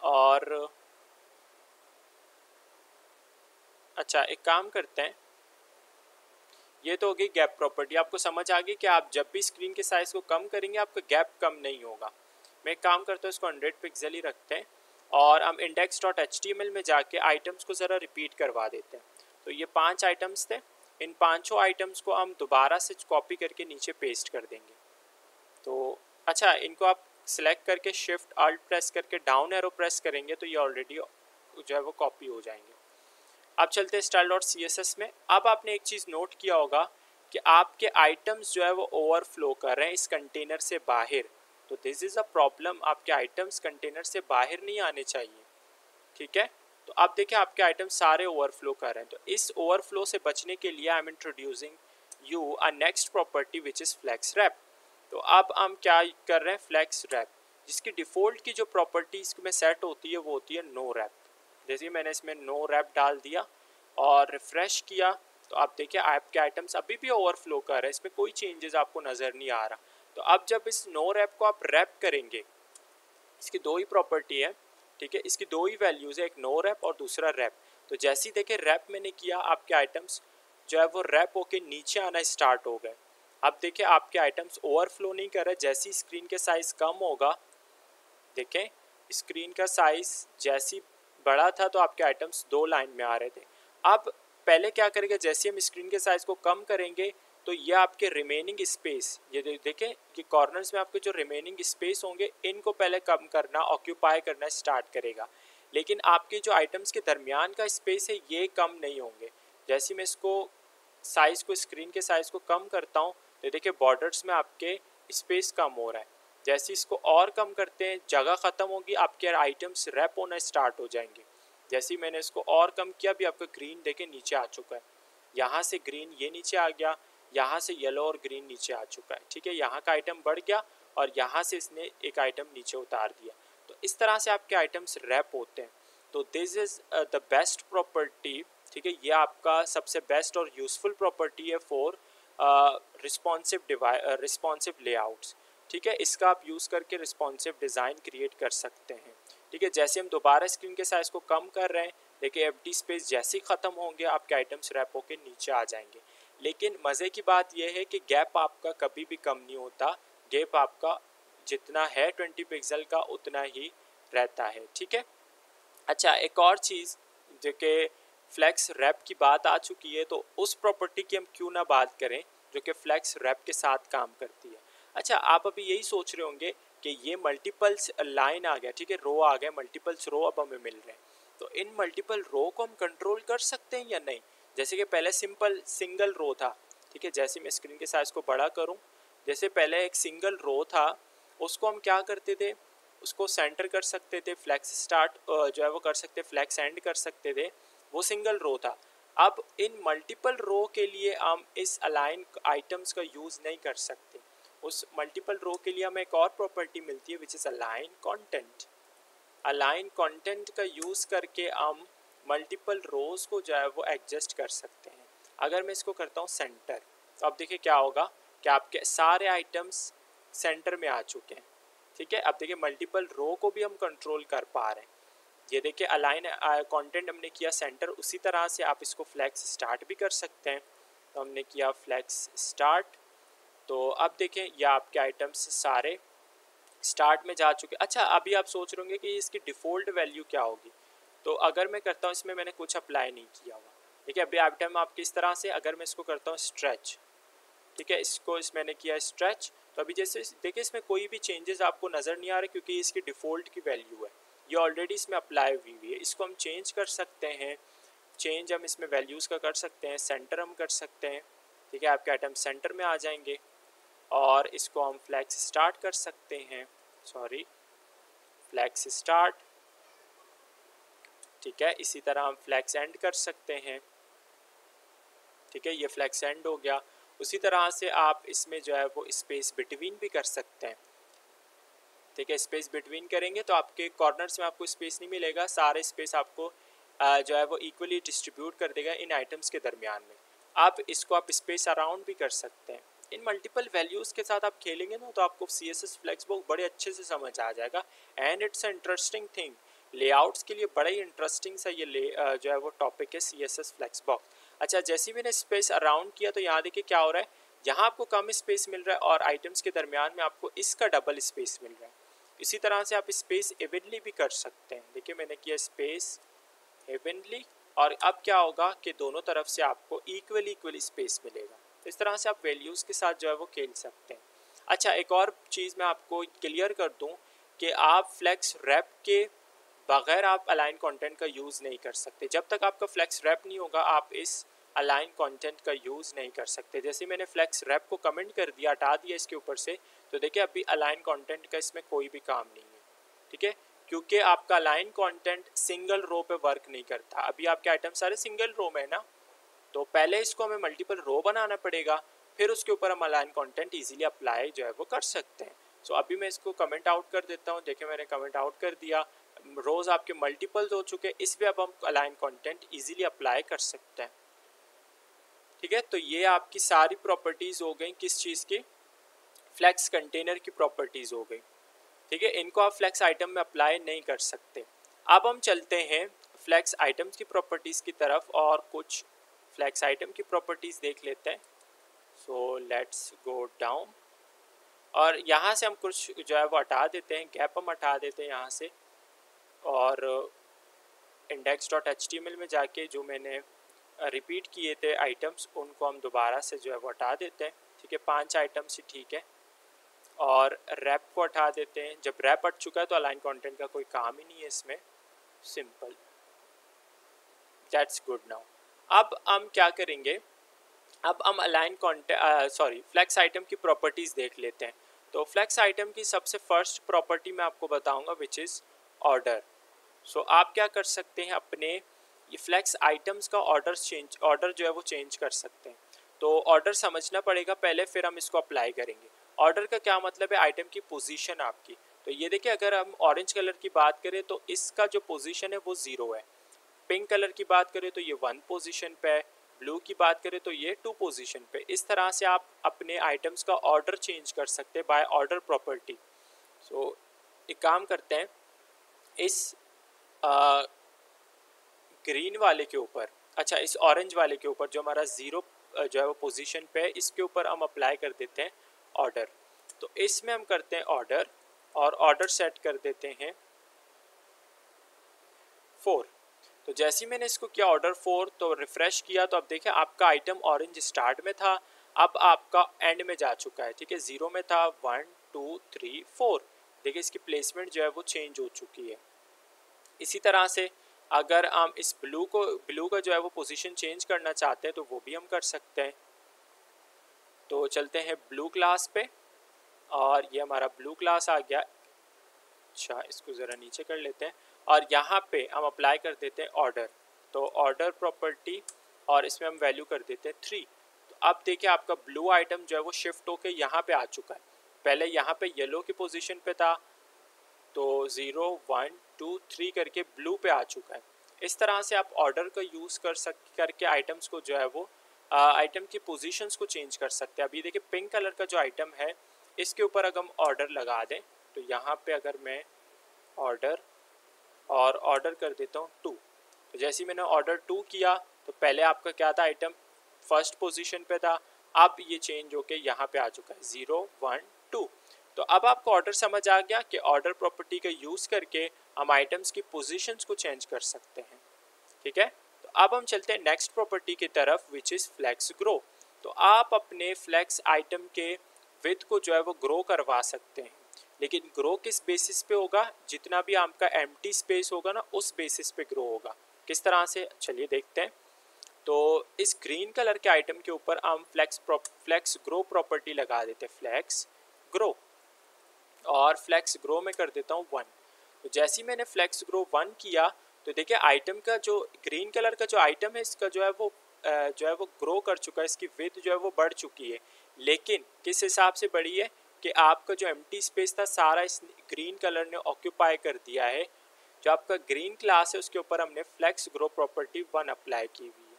Speaker 1: और अच्छा एक काम करते हैं, ये तो होगी गैप प्रॉपर्टी। आपको समझ आ गई कि आप जब भी स्क्रीन के साइज़ को कम करेंगे आपका गैप कम नहीं होगा। मैं एक काम करता हूँ, इसको 100 पिक्सल ही रखते हैं और हम index.html में जाके आइटम्स को ज़रा रिपीट करवा देते हैं। तो ये 5 आइटम्स थे, इन पाँचों आइटम्स को हम दोबारा से कॉपी करके नीचे पेस्ट कर देंगे। तो अच्छा, इनको आप सिलेक्ट करके शिफ्ट अल्ट प्रेस करके डाउन एरो प्रेस करेंगे तो ये ऑलरेडी जो है वो कॉपी हो जाएंगे। अब चलते हैं style.css में। अब आपने एक चीज़ नोट किया होगा कि आपके आइटम्स जो है वो ओवरफ्लो कर रहे हैं इस कंटेनर से बाहर। तो दिस इज़ अ प्रॉब्लम, आपके आइटम्स कंटेनर से बाहर नहीं आने चाहिए। ठीक है, तो अब देखिए आपके आइटम्स सारे ओवरफ्लो कर रहे हैं। तो इस ओवरफ्लो से बचने के लिए I am introducing you a next property which is flex wrap. तो अब हम क्या कर रहे हैं, फ्लेक्स रैप, जिसकी डिफ़ॉल्ट की जो प्रॉपर्टी इसमें सेट होती है वो होती है नो रैप। जैसे मैंने इसमें नो रैप डाल दिया और रिफ़्रेश किया तो आप देखिए आपके आइटम्स अभी भी ओवरफ्लो कर रहे हैं, इसमें कोई चेंजेस आपको नज़र नहीं आ रहा। तो अब जब इस नो रैप को आप रैप करेंगे, इसकी दो ही प्रॉपर्टी है, ठीक है, इसकी दो ही वैल्यूज़ है, एक नो रैप और दूसरा रैप। तो जैसे ही देखिए रैप मैंने किया आपके आइटम्स जो है वो रैप होके नीचे आना स्टार्ट हो गए। अब देखिए आपके आइटम्स ओवरफ्लो नहीं कर रहे। जैसी स्क्रीन के साइज़ कम होगा, देखें स्क्रीन का साइज़ जैसी बड़ा था तो आपके आइटम्स दो लाइन में आ रहे थे। अब पहले क्या करेंगे, जैसे हम स्क्रीन के साइज़ को कम करेंगे तो ये आपके रिमेनिंग स्पेस, ये देखें कि कॉर्नर्स में आपके जो रिमेनिंग स्पेस होंगे इनको पहले कम करना, ऑक्यूपाई करना स्टार्ट करेगा। लेकिन आपके जो आइटम्स के दरमियान का स्पेस है ये कम नहीं होंगे। जैसे मैं इसको साइज़ को स्क्रीन के साइज़ को कम करता हूँ तो देखिए बॉर्डर्स में आपके स्पेस कम हो रहा है। जैसे इसको और कम करते हैं जगह ख़त्म होगी, आपके आइटम्स रैप होना स्टार्ट हो जाएंगे। जैसे ही मैंने इसको और कम किया भी आपका ग्रीन देखे नीचे आ चुका है, यहाँ से ग्रीन ये नीचे आ गया, यहाँ से येलो और ग्रीन नीचे आ चुका है। ठीक है, यहाँ का आइटम बढ़ गया और यहाँ से इसने एक आइटम नीचे उतार दिया। तो इस तरह से आपके आइटम्स रैप होते हैं। तो this is the best property. ठीक है, ये आपका सबसे बेस्ट और यूज़फुल प्रॉपर्टी है फॉर रिस्पॉन्सिव लेआउट्स। ठीक है, इसका आप यूज़ करके रिस्पॉन्सिव डिज़ाइन क्रिएट कर सकते हैं। ठीक है, जैसे हम दोबारा स्क्रीन के साइज़ को कम कर रहे हैं, देखिए एम्प्टी स्पेस जैसे ही ख़त्म होंगे आपके आइटम्स रैप होके नीचे आ जाएंगे। लेकिन मज़े की बात यह है कि गैप आपका कभी भी कम नहीं होता, गैप आपका जितना है 20 पिक्सल का उतना ही रहता है। ठीक है, अच्छा एक और चीज़ जो कि फ्लेक्स रैप की बात आ चुकी है तो उस प्रॉपर्टी की हम क्यों ना बात करें जो कि फ्लेक्स रैप के साथ काम करती है। अच्छा, आप अभी यही सोच रहे होंगे कि ये मल्टीपल्स लाइन आ गया, ठीक है, रो आ गया, मल्टीपल्स रो अब हमें मिल रहे हैं, तो इन मल्टीपल रो को हम कंट्रोल कर सकते हैं या नहीं। जैसे कि पहले सिंपल सिंगल रो था, ठीक है, जैसे मैं स्क्रीन के साइज़ को बड़ा करूं, जैसे पहले एक सिंगल रो था उसको हम क्या करते थे, उसको सेंटर कर सकते थे, फ्लैक्स स्टार्ट जो है वो कर सकते, फ्लैक्स एंड कर सकते थे, वो सिंगल रो था। अब इन मल्टीपल रो के लिए हम इस अलाइन आइटम्स का यूज़ नहीं कर सकते। उस मल्टीपल रो के लिए हमें एक और प्रॉपर्टी मिलती है which is align content. Align content का यूज़ करके हम मल्टीपल रोज़ को जो है वो एडजस्ट कर सकते हैं। अगर मैं इसको करता हूँ सेंटर, तो अब देखिए क्या होगा कि आपके सारे आइटम्स सेंटर में आ चुके हैं। ठीक है, अब देखिए मल्टीपल रो को भी हम कंट्रोल कर पा रहे हैं। ये देखिए अलाइन कंटेंट हमने किया सेंटर, उसी तरह से आप इसको फ्लैक्स स्टार्ट भी कर सकते हैं। तो हमने किया फ्लैक्स स्टार्ट, तो अब देखें ये आपके आइटम्स सारे स्टार्ट में जा चुके। अच्छा, अभी आप सोच रहे होंगे कि इसकी डिफ़ॉल्ट वैल्यू क्या होगी। तो अगर मैं करता हूँ, इसमें मैंने कुछ अप्लाई नहीं किया हुआ, ठीक है, अभी आइटम आप किस तरह से, अगर मैं इसको करता हूँ स्ट्रेच, ठीक है, इसको मैंने किया स्ट्रेच, तो अभी जैसे देखिए इसमें कोई भी चेंजेस आपको नज़र नहीं आ रहे क्योंकि इसकी डिफ़ॉल्ट की वैल्यू है, ये ऑलरेडी इसमें अप्लाई हुई हुई है। इसको हम चेंज कर सकते हैं, चेंज हम इसमें वैल्यूज़ का कर सकते हैं, सेंटर हम कर सकते हैं, ठीक है, आपके आइटम सेंटर में आ जाएंगे और इसको हम फ्लैक्स स्टार्ट कर सकते हैं, सॉरी फ्लैक्स स्टार्ट, ठीक है। इसी तरह हम फ्लैक्स एंड कर सकते हैं, ठीक है, ये फ्लैक्स एंड हो गया। उसी तरह से आप इसमें जो है वो स्पेस बिटवीन भी कर सकते हैं, ठीक है। स्पेस बिटवीन करेंगे तो आपके कॉर्नर्स में आपको स्पेस नहीं मिलेगा, सारे स्पेस आपको जो है वो इक्वली डिस्ट्रीब्यूट कर देगा इन आइटम्स के दरमियान में। आप इसको आप स्पेस अराउंड भी कर सकते हैं। इन मल्टीपल वैल्यूज़ के साथ आप खेलेंगे ना तो आपको CSS फ्लेक्सबॉक्स बड़े अच्छे से समझ आ जाएगा and it's interesting thing. Layouts के लिए बड़ा ही इंटरेस्टिंग सा ये जो है वो टॉपिक है CSS फ्लेक्सबॉक्स। अच्छा, जैसे ही मैंने स्पेस अराउंड किया तो यहाँ देखिए क्या हो रहा है, यहाँ आपको कम स्पेस मिल रहा है और आइटम्स के दरमियान में आपको इसका डबल स्पेस मिल रहा है। इसी तरह से आप स्पेस इवनली भी कर सकते हैं। देखिए मैंने किया स्पेस इवनली और अब क्या होगा कि दोनों तरफ से आपको इक्वली स्पेस मिलेगा। इस तरह से आप वैल्यूज़ के साथ जो है वो खेल सकते हैं। अच्छा, एक और चीज़ मैं आपको क्लियर कर दूं कि आप फ्लेक्स रैप के बगैर आप अलाइन कंटेंट का यूज़ नहीं कर सकते। जब तक आपका फ्लेक्स रैप नहीं होगा आप इस अलाइन कंटेंट का यूज़ नहीं कर सकते। जैसे मैंने फ्लेक्स रैप को कमेंट कर दिया, हटा दिया इसके ऊपर से, तो देखिए अभी अलाइन कंटेंट का इसमें कोई भी काम नहीं है, ठीक है, क्योंकि आपका अलाइन कंटेंट सिंगल रो पे वर्क नहीं करता। अभी आपके आइटम सारे सिंगल रो में है ना, तो पहले इसको हमें मल्टीपल रो बनाना पड़ेगा, फिर उसके ऊपर हम अलाइन कंटेंट इजीली अप्लाई जो है वो कर सकते हैं। सो अभी मैं इसको कमेंट आउट कर देता हूँ। देखिए मैंने कमेंट आउट कर दिया, रोज आपके मल्टीपल्स हो चुके हैं, इस पे अब हम अलाइन कंटेंट इजीली अप्लाई कर सकते हैं, ठीक है। तो ये आपकी सारी प्रॉपर्टीज़ हो गई किस चीज़ की, फ्लेक्स कंटेनर की प्रॉपर्टीज़ हो गई, ठीक है। इनको आप फ्लेक्स आइटम में अप्लाई नहीं कर सकते। अब हम चलते हैं फ्लेक्स आइटम्स की प्रॉपर्टीज़ की तरफ और कुछ फ्लेक्स आइटम की प्रॉपर्टीज़ देख लेते हैं। सो लेट्स गो डाउन और यहाँ से हम कुछ जो है वो हटा देते हैं, गैप हम हटा देते हैं यहाँ से, और index.html में जाके जो मैंने रिपीट किए थे आइटम्स उनको हम दोबारा से जो है वो हटा देते हैं, ठीक है। 5 आइटम्स ही ठीक है, और रैप को हटा देते हैं। जब रैप हट चुका है तो अलाइन कंटेंट का कोई काम ही नहीं है इसमें, सिंपल, दैट्स गुड नाउ। अब हम क्या करेंगे, अब हम अलाइन कंटेंट फ्लेक्स आइटम की प्रॉपर्टीज़ देख लेते हैं। तो फ्लेक्स आइटम की सबसे फर्स्ट प्रॉपर्टी मैं आपको बताऊंगा विच इज़ ऑर्डर। सो आप क्या कर सकते हैं, अपने ये फ्लेक्स आइटम्स का ऑर्डर जो है वो चेंज कर सकते हैं। तो ऑर्डर समझना पड़ेगा पहले, फिर हम इसको अप्लाई करेंगे। ऑर्डर का क्या मतलब है, आइटम की पोजीशन आपकी। तो ये देखिए अगर हम ऑरेंज कलर की बात करें तो इसका जो पोजीशन है वो 0 है, पिंक कलर की बात करें तो ये 1 पोजीशन पे है, ब्लू की बात करें तो ये 2 पोजीशन पे। इस तरह से आप अपने आइटम्स का ऑर्डर चेंज कर सकते हैं बाय ऑर्डर प्रॉपर्टी। सो एक काम करते हैं, इस ग्रीन वाले के ऊपर, अच्छा इस ऑरेंज वाले के ऊपर जो हमारा 0 जो है वो पोजीशन पे है, इसके ऊपर हम अप्लाई कर देते हैं ऑर्डर। तो इसमें हम करते हैं ऑर्डर और ऑर्डर सेट कर देते हैं 4। तो जैसे ही मैंने इसको किया ऑर्डर 4 तो रिफ्रेश किया तो अब देखिए आपका आइटम ऑरेंज स्टार्ट में था, अब आपका एंड में जा चुका है, ठीक है। 0 में था, 1 2 3 4, देखिए इसकी प्लेसमेंट जो है वो चेंज हो चुकी है। इसी तरह से अगर हम इस ब्लू का जो है वो पोजीशन चेंज करना चाहते हैं तो वो भी हम कर सकते हैं। तो चलते हैं ब्लू क्लास पे और ये हमारा ब्लू क्लास आ गया। अच्छा इसको ज़रा नीचे कर लेते हैं और यहाँ पे हम अप्लाई कर देते हैं ऑर्डर। तो ऑर्डर प्रॉपर्टी और इसमें हम वैल्यू कर देते हैं 3। तो अब देखिए आपका ब्लू आइटम जो है वो शिफ्ट होके यहाँ पे आ चुका है, पहले यहाँ पे येलो की पोजीशन पे था, तो 0 1 2 3 करके ब्लू पे आ चुका है। इस तरह से आप ऑर्डर का यूज़ करके आइटम्स को जो है वो आइटम की पोजीशंस को चेंज कर सकते हैं। अभी देखिए पिंक कलर का जो आइटम है इसके ऊपर अगर हम ऑर्डर लगा दें तो यहाँ पे अगर मैं ऑर्डर और ऑर्डर कर देता हूँ 2, तो जैसे ही मैंने ऑर्डर 2 किया तो पहले आपका क्या था, आइटम फर्स्ट पोजीशन पे था, अब ये चेंज होके यहाँ पे आ चुका है 0 1 2। तो अब आपको ऑर्डर समझ आ गया कि ऑर्डर प्रॉपर्टी का यूज़ करके हम आइटम्स की पोजीशंस को चेंज कर सकते हैं, ठीक है। तो अब हम चलते हैं नेक्स्ट प्रॉपर्टी की तरफ विच इज़ फ्लेक्स ग्रो। तो आप अपने फ्लेक्स आइटम के विड्थ को जो है वो ग्रो करवा सकते हैं, लेकिन ग्रो किस बेसिस पे होगा, जितना भी आपका एम्प्टी स्पेस होगा ना उस बेसिस पे ग्रो होगा। किस तरह से, चलिए देखते हैं। तो इस ग्रीन कलर के आइटम के ऊपर हम फ्लेक्स ग्रो प्रॉपर्टी लगा देते हैं, फ्लेक्स ग्रो, और फ्लेक्स ग्रो में कर देता हूँ 1। तो जैसे ही मैंने फ्लेक्स ग्रो 1 किया तो देखिए आइटम का जो ग्रीन कलर का जो आइटम है इसका जो है वो ग्रो कर चुका है, इसकी विड्थ जो है वो बढ़ चुकी है। लेकिन किस हिसाब से बढ़ी है कि आपका जो एम्प्टी स्पेस था सारा इस ग्रीन कलर ने ऑक्यूपाई कर दिया है। जो आपका ग्रीन क्लास है उसके ऊपर हमने फ्लेक्स ग्रो प्रॉपर्टी 1 अप्लाई की हुई है।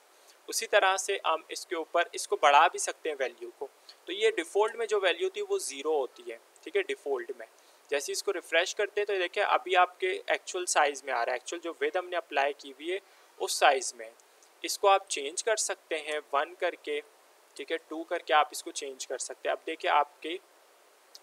Speaker 1: उसी तरह से हम इसके ऊपर इसको बढ़ा भी सकते हैं वैल्यू को। तो ये डिफ़ॉल्ट में जो वैल्यू थी वो 0 होती है, ठीक है, डिफ़ॉल्ट में। जैसे इसको रिफ़्रेश करते हैं तो देखिए अभी आपके एक्चुअल साइज़ में आ रहा है, एक्चुअल जो विड्थ हमने अप्लाई की हुई है उस साइज़ में। इसको आप चेंज कर सकते हैं 1 करके, ठीक है, 2 करके आप इसको चेंज कर सकते हैं। अब देखिए आपके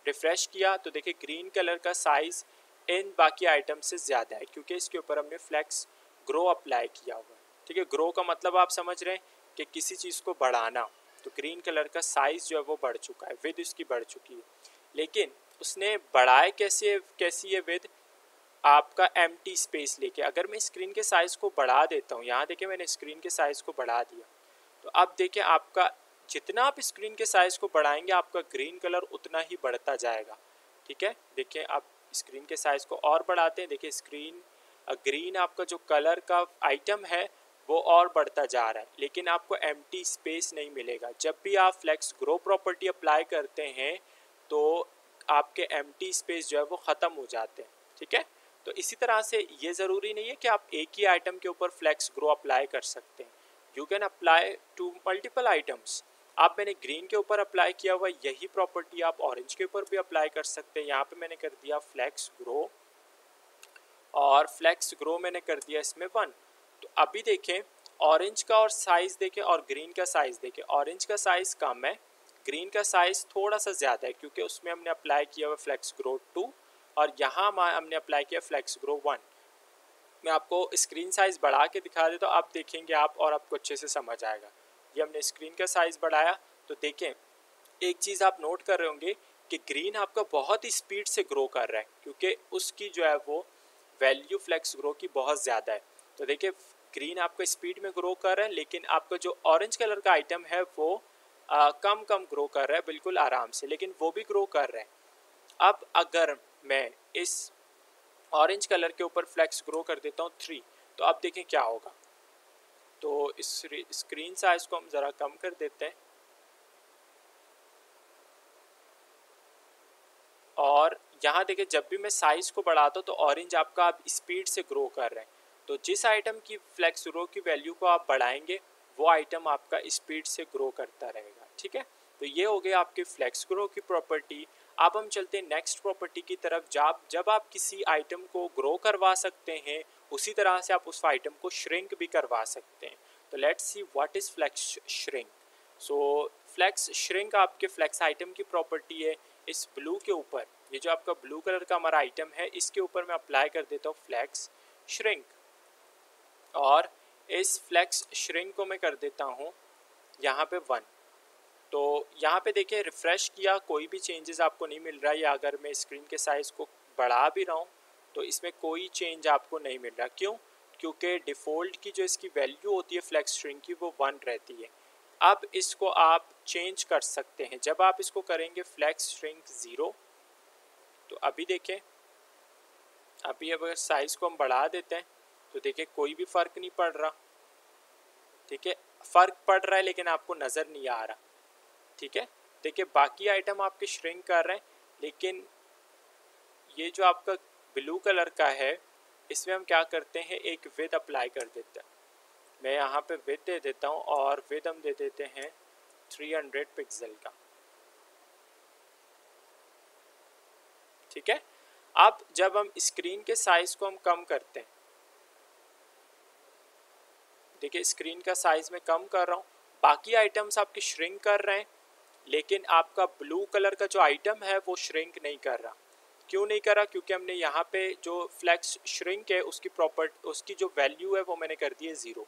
Speaker 1: रिफ़्रेश किया तो देखिए ग्रीन कलर का साइज़ इन बाकी आइटम से ज़्यादा है क्योंकि इसके ऊपर हमने फ्लेक्स ग्रो अप्लाई किया हुआ है, ठीक है। ग्रो का मतलब आप समझ रहे हैं कि किसी चीज़ को बढ़ाना। तो ग्रीन कलर का साइज़ जो है वो बढ़ चुका है, विड्थ इसकी बढ़ चुकी है। लेकिन उसने बढ़ाए कैसी है विड्थ, आपका एम्प्टी स्पेस लेके। अगर मैं स्क्रीन के साइज़ को बढ़ा देता हूँ, यहाँ देखिए मैंने स्क्रीन के साइज़ को बढ़ा दिया, तो अब देखिए आपका जितना आप स्क्रीन के साइज़ को बढ़ाएंगे आपका ग्रीन कलर उतना ही बढ़ता जाएगा, ठीक है। देखिए आप स्क्रीन के साइज़ को और बढ़ाते हैं, देखिए ग्रीन आपका जो कलर का आइटम है वो और बढ़ता जा रहा है, लेकिन आपको एम्प्टी स्पेस नहीं मिलेगा। जब भी आप फ्लेक्स ग्रो प्रॉपर्टी अप्लाई करते हैं तो आपके एम्प्टी स्पेस जो है वो ख़त्म हो जाते हैं, ठीक है। तो इसी तरह से ये ज़रूरी नहीं है कि आप एक ही आइटम के ऊपर फ्लेक्स ग्रो अप्लाई कर सकते हैं, you can apply to multiple items. आप मैंने ग्रीन के ऊपर अप्लाई किया हुआ यही प्रॉपर्टी आप ऑरेंज के ऊपर भी अप्लाई कर सकते हैं। यहाँ पे मैंने कर दिया फ्लेक्स ग्रो, और फ्लेक्स ग्रो मैंने कर दिया इसमें 1। तो अभी देखें ऑरेंज का और साइज़ देखें और ग्रीन का साइज़ देखें, ऑरेंज का साइज़ कम है, ग्रीन का साइज़ थोड़ा सा ज़्यादा है क्योंकि उसमें हमने अप्लाई किया हुआ फ्लेक्स ग्रो 2 और यहाँ हमने अप्लाई किया फ्लेक्स ग्रो 1। मैं आपको स्क्रीन साइज़ बढ़ा के दिखा देता हूँ, आप देखेंगे आप और आपको अच्छे से समझ आएगा। ये हमने स्क्रीन का साइज़ बढ़ाया तो देखें एक चीज़ आप नोट कर रहे होंगे कि ग्रीन आपका बहुत ही स्पीड से ग्रो कर रहा है क्योंकि उसकी जो है वो वैल्यू फ्लेक्स ग्रो की बहुत ज़्यादा है। तो देखिए ग्रीन आपका स्पीड में ग्रो कर रहा है, लेकिन आपका जो ऑरेंज कलर का आइटम है वो कम ग्रो कर रहा है, बिल्कुल आराम से, लेकिन वो भी ग्रो कर रहा है। अब अगर मैं इस ऑरेंज कलर के ऊपर फ्लेक्स ग्रो कर देता हूँ 3, तो अब देखें क्या होगा। तो इस स्क्रीन साइज को हम ज़रा कम कर देते हैं और यहाँ देखिए जब भी मैं साइज़ को बढ़ाता हूँ तो ऑरेंज आपका अब स्पीड से ग्रो कर रहे हैं। तो जिस आइटम की फ्लेक्स ग्रो की वैल्यू को आप बढ़ाएंगे वो आइटम आपका स्पीड से ग्रो करता रहेगा, ठीक है। तो ये हो गया आपकी फ्लेक्स ग्रो की प्रॉपर्टी। अब हम चलते हैं नेक्स्ट प्रॉपर्टी की तरफ। जब आप किसी आइटम को ग्रो करवा सकते हैं उसी तरह से आप उस आइटम को श्रिंक भी करवा सकते हैं। तो let's see what is flex shrink. So flex shrink आपके फ्लेक्स आइटम की प्रॉपर्टी है। इस ब्लू के ऊपर, ये जो आपका ब्लू कलर का हमारा आइटम है इसके ऊपर मैं अप्लाई कर देता हूँ फ्लेक्स श्रिंक, और इस फ्लेक्स श्रिंक को मैं कर देता हूँ यहाँ पे 1। तो यहाँ पे देखिए रिफ़्रेश किया, कोई भी चेंजेस आपको नहीं मिल रहा है, या अगर मैं स्क्रीन के साइज़ को बढ़ा भी रहा हूँ तो इसमें कोई चेंज आपको नहीं मिल रहा। क्यों? क्योंकि डिफ़ॉल्ट की जो इसकी वैल्यू होती है फ्लेक्स श्रिंक की वो 1 रहती है। अब इसको आप चेंज कर सकते हैं। जब आप इसको करेंगे फ्लेक्स श्रिंक 0, तो अभी देखें, अभी अगर साइज़ को हम बढ़ा देते हैं तो देखिए कोई भी फ़र्क नहीं पड़ रहा, ठीक है। फ़र्क पड़ रहा है लेकिन आपको नज़र नहीं आ रहा, ठीक है। देखिए बाकी आइटम आपके श्रिंक कर रहे हैं, लेकिन ये जो आपका ब्लू कलर का है इसमें हम क्या करते हैं, एक विड्थ अप्लाई कर देते हैं। मैं यहाँ पे विड्थ दे देता हूँ और विड्थ हम दे देते हैं 300 पिक्सल का, ठीक है। अब जब हम स्क्रीन के साइज़ को हम कम करते हैं, देखिए स्क्रीन का साइज़ में कम कर रहा हूँ, बाकी आइटम्स आपके श्रिंक कर रहे हैं, लेकिन आपका ब्लू कलर का जो आइटम है वो श्रिंक नहीं कर रहा। क्यों नहीं कर रहा? क्योंकि हमने यहाँ पे जो फ्लेक्स श्रिंक है उसकी जो वैल्यू है वो मैंने कर दी है 0।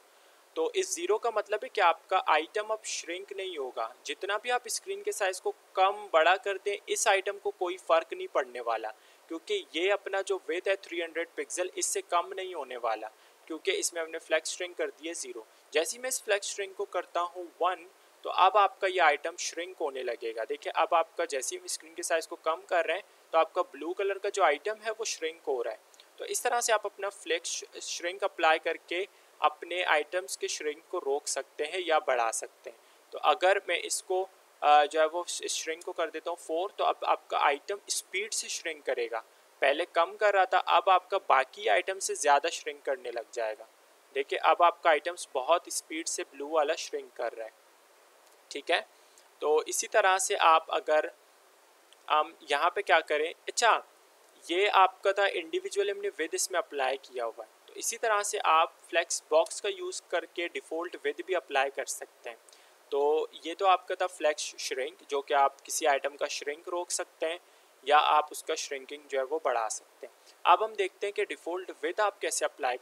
Speaker 1: तो इस 0 का मतलब है कि आपका आइटम अब श्रिंक नहीं होगा। जितना भी आप स्क्रीन के साइज़ को कम बड़ा कर दें इस आइटम को कोई फ़र्क नहीं पड़ने वाला, क्योंकि ये अपना जो विड्थ है 300 पिक्सल इससे कम नहीं होने वाला। क्योंकि इसमें हमने फ्लेक्स श्रिंक कर दिए 0। जैसे ही मैं इस फ्लेक्स श्रिंक को करता हूँ 1, तो अब आपका ये आइटम श्रिंक होने लगेगा। देखिए अब आपका जैसे ही हम स्क्रीन के साइज़ को कम कर रहे हैं तो आपका ब्लू कलर का जो आइटम है वो श्रिंक हो रहा है। तो इस तरह से आप अपना फ्लेक्स श्रिंक अप्लाई करके अपने आइटम्स के श्रिंक को रोक सकते हैं या बढ़ा सकते हैं। तो अगर मैं इसको जो है वो श्रिंक को कर देता हूँ 4, तो अब आपका आइटम स्पीड से श्रिंक करेगा। पहले कम कर रहा था, अब आपका बाकी आइटम से ज़्यादा श्रिंक करने लग जाएगा। देखिए अब आपका आइटम्स बहुत स्पीड से ब्लू वाला श्रिंक कर रहा है। ठीक है, तो इसी तरह से आप अगर हम यहाँ पे क्या करें, अच्छा ये आपका था इंडिविजुअल हमने विद इसमें अप्लाई किया हुआ है। तो इसी तरह से आप फ्लेक्स बॉक्स का यूज़ करके डिफ़ॉल्ट विद भी अप्लाई कर सकते हैं। तो ये तो आपका था फ्लेक्स श्रिंक, जो कि आप किसी आइटम का श्रिंक रोक सकते हैं या आप उसका श्रिंकिंग जो है वो बढ़ा सकते हैं। अब हम देखते हैं कि डिफ़ॉल्ट विद आप कैसे अप्लाई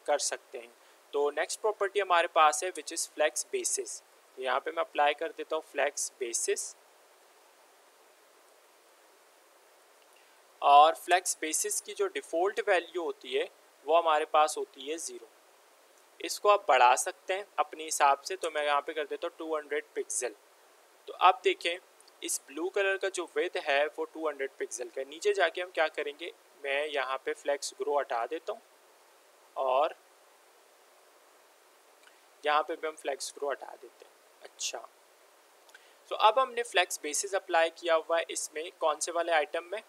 Speaker 1: कर सकते हैं। तो नेक्स्ट प्रॉपर्टी हमारे पास है विच इज़ फ्लेक्स बेसिस। यहाँ पे मैं अप्लाई कर देता हूँ फ्लेक्स बेसिस, और फ्लेक्स बेसिस की जो डिफ़ॉल्ट वैल्यू होती है वो हमारे पास होती है 0। इसको आप बढ़ा सकते हैं अपने हिसाब से। तो मैं यहाँ पे कर देता हूँ 200 पिक्सल। तो अब देखें इस ब्लू कलर का जो विड्थ है वो 200 पिक्सल का है। नीचे जाके हम क्या करेंगे, मैं यहाँ पे फ्लेक्स ग्रो हटा देता हूँ और यहाँ पे भी हम फ्लेक्स ग्रो हटा देते हैं। अच्छा, तो अब हमने फ्लेक्स बेसिस अप्लाई किया हुआ है इसमें कौन से वाले आइटम में,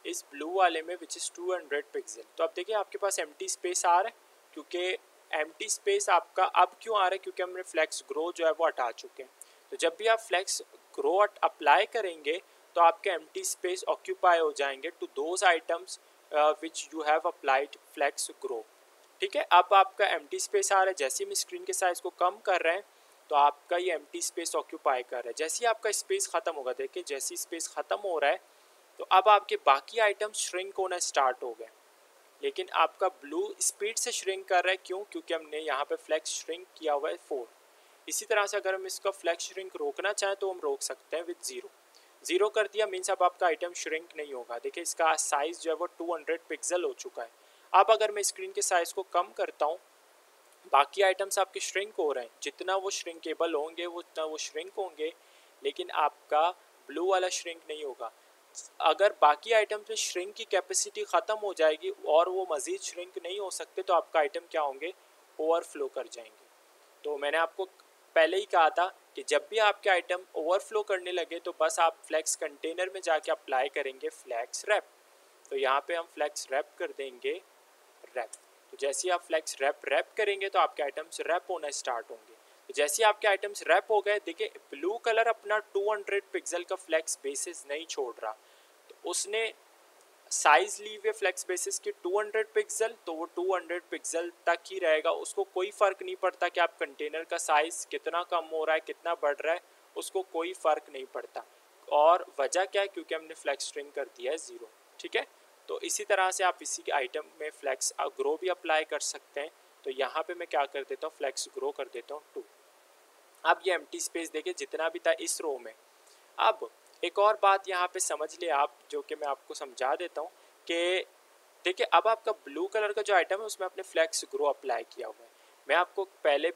Speaker 1: इस ब्लू वाले में विच इज़ 200 पिक्सल। तो अब देखिए आपके पास एम्प्टी स्पेस आ रहा है, क्योंकि एम्प्टी स्पेस आपका अब क्यों आ रहा है, क्योंकि हमने फ्लेक्स ग्रो जो है वो हटा चुके हैं। तो जब भी आप फ्लेक्स ग्रो अप्लाई करेंगे तो आपके एम्प्टी स्पेस ऑक्यूपाई हो जाएंगे to those items which you have applied flex grow. ठीक है, अब आपका एम्प्टी स्पेस आ रहा है। जैसे हम स्क्रीन के साइज़ को कम कर रहे हैं तो आपका ये एम्प्टी स्पेस ऑक्यूपाई कर रहा है। जैसे ही आपका स्पेस ख़त्म होगा, देखिए जैसे स्पेस ख़त्म हो रहा है तो अब आपके बाकी आइटम श्रिंक होना स्टार्ट हो गए, लेकिन आपका ब्लू स्पीड से श्रिंक कर रहा है। क्यों? क्योंकि हमने यहाँ पे फ्लेक्स श्रिंक किया हुआ है 4। इसी तरह से अगर हम इसका फ्लेक्स श्रिंक रोकना चाहें तो हम रोक सकते हैं विद 0। 0 कर दिया मीन्स अब आपका आइटम श्रिंक नहीं होगा। देखिए इसका साइज़ जो है वो 200 पिक्सल हो चुका है। अब अगर मैं स्क्रीन के साइज़ को कम करता हूँ, बाकी आइटम्स आपके श्रिंक हो रहे हैं, जितना वो श्रिंकेबल होंगे वो उतना वो श्रिंक होंगे, लेकिन आपका ब्लू वाला श्रिंक नहीं होगा। अगर बाकी आइटम्स में श्रिंक की कैपेसिटी ख़त्म हो जाएगी और वो मज़ीद श्रिंक नहीं हो सकते तो आपका आइटम क्या होंगे, ओवरफ्लो कर जाएंगे। तो मैंने आपको पहले ही कहा था कि जब भी आपके आइटम ओवरफ्लो करने लगे तो बस आप फ्लेक्स कंटेनर में जाके अप्लाई करेंगे फ्लेक्स रैप। तो यहाँ पे हम फ्लेक्स रैप कर देंगे रैप। तो जैसे ही आप फ्लेक्स रैप करेंगे तो आपके आइटम्स रैप होना स्टार्ट होंगे। तो जैसे ही आपके आइटम्स रैप हो गए, देखिए ब्लू कलर अपना 200 पिक्सल का फ्लेक्स बेसिस नहीं छोड़ रहा, तो उसने साइज ली हुई फ्लेक्स बेसिस की 200 पिक्सल, तो वो 200 पिक्सल तक ही रहेगा। उसको कोई फ़र्क नहीं पड़ता कि आप कंटेनर का साइज़ कितना कम हो रहा है कितना बढ़ रहा है, उसको कोई फ़र्क नहीं पड़ता। और वजह क्या है, क्योंकि हमने फ्लेक्स स्ट्रिंग कर दिया है 0। ठीक है, तो इसी तरह से आप इसी आइटम में फ्लेक्स ग्रो भी अप्लाई कर सकते हैं। तो यहाँ पे मैं क्या कर देता हूँ, फ्लेक्स ग्रो कर देता हूँ 2। अब ये एम्प्टी स्पेस देखिए जितना भी था इस रो में। अब एक और बात यहाँ पे समझ ले आप, जो कि मैं आपको समझा देता हूँ कि देखिए अब आपका ब्लू कलर का जो आइटम है उसमें आपने फ्लेक्स ग्रो अप्लाई किया हुआ है। मैं आपको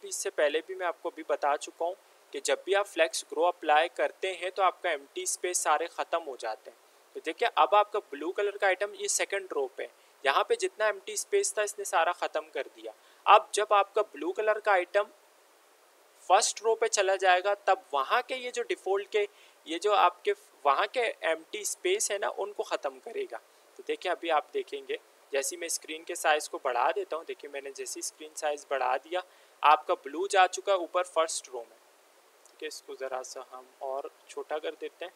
Speaker 1: इससे पहले भी मैं आपको अभी बता चुका हूँ कि जब भी आप फ्लेक्स ग्रो अप्लाई करते हैं तो आपका एम्प्टी स्पेस सारे ख़त्म हो जाते हैं। तो देखिए अब आपका ब्लू कलर का आइटम ये सेकंड रो पे, यहाँ पे जितना एम्प्टी स्पेस था इसने सारा ख़त्म कर दिया। अब जब आपका ब्लू कलर का आइटम फर्स्ट रो पे चला जाएगा तब वहाँ के ये जो डिफ़ॉल्ट के ये जो आपके वहाँ के एम्प्टी स्पेस है ना उनको ख़त्म करेगा। तो देखिए अभी आप देखेंगे जैसे मैं स्क्रीन के साइज़ को बढ़ा देता हूँ, देखिए मैंने जैसी स्क्रीन साइज़ बढ़ा दिया आपका ब्लू जा चुका है ऊपर फर्स्ट रो में। ठीक है, इसको ज़रा सा हम और छोटा कर देते हैं।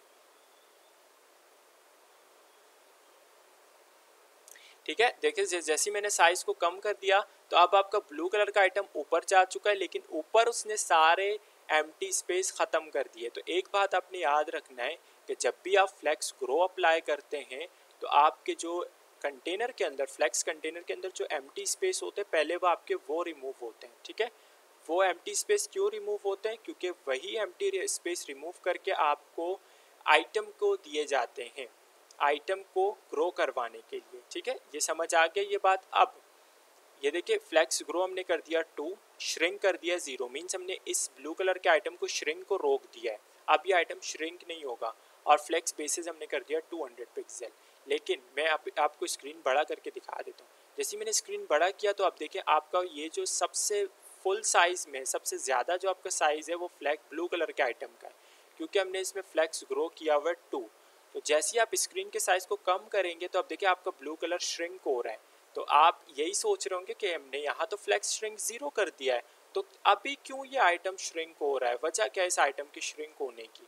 Speaker 1: ठीक है, देखिए जैसे मैंने साइज़ को कम कर दिया तो अब आपका ब्लू कलर का आइटम ऊपर जा चुका है, लेकिन ऊपर उसने सारे एम्प्टी स्पेस ख़त्म कर दिए। तो एक बात आपने याद रखना है कि जब भी आप फ्लेक्स ग्रो अप्लाई करते हैं तो आपके जो कंटेनर के अंदर फ्लेक्स कंटेनर के अंदर जो एम्प्टी स्पेस होते हैं पहले वो आपके वो रिमूव होते हैं। ठीक है, वो एम्प्टी स्पेस क्यों रिमूव होते हैं, क्योंकि वही एम्प्टी स्पेस रिमूव करके आपको आइटम को दिए जाते हैं, आइटम को ग्रो करवाने के लिए। ठीक है, ये समझ आ गया ये बात। अब ये देखिए फ्लेक्स ग्रो हमने कर दिया 2, श्रिंक कर दिया 0, मीन्स हमने इस ब्लू कलर के आइटम को श्रिंक को रोक दिया है। अब ये आइटम श्रिंक नहीं होगा। और फ्लेक्स बेसिस हमने कर दिया 200 पिक्सल। लेकिन मैं आपको स्क्रीन बड़ा करके दिखा देता हूँ। जैसे मैंने स्क्रीन बड़ा किया तो आप देखिए आपका ये जो सबसे फुल साइज़ में सबसे ज़्यादा जो आपका साइज़ है वो ब्लू कलर के आइटम का है, क्योंकि हमने इसमें फ्लेक्स ग्रो किया हुआ है 2। तो जैसे ही आप स्क्रीन के साइज़ को कम करेंगे तो आप देखिए आपका ब्लू कलर श्रिंक हो रहा है। तो आप यही सोच रहे होंगे कि हमने यहाँ तो फ्लेक्स श्रिंक 0 कर दिया है, तो अभी क्यों ये आइटम श्रिंक हो रहा है? वजह क्या है इस आइटम की श्रिंक होने की?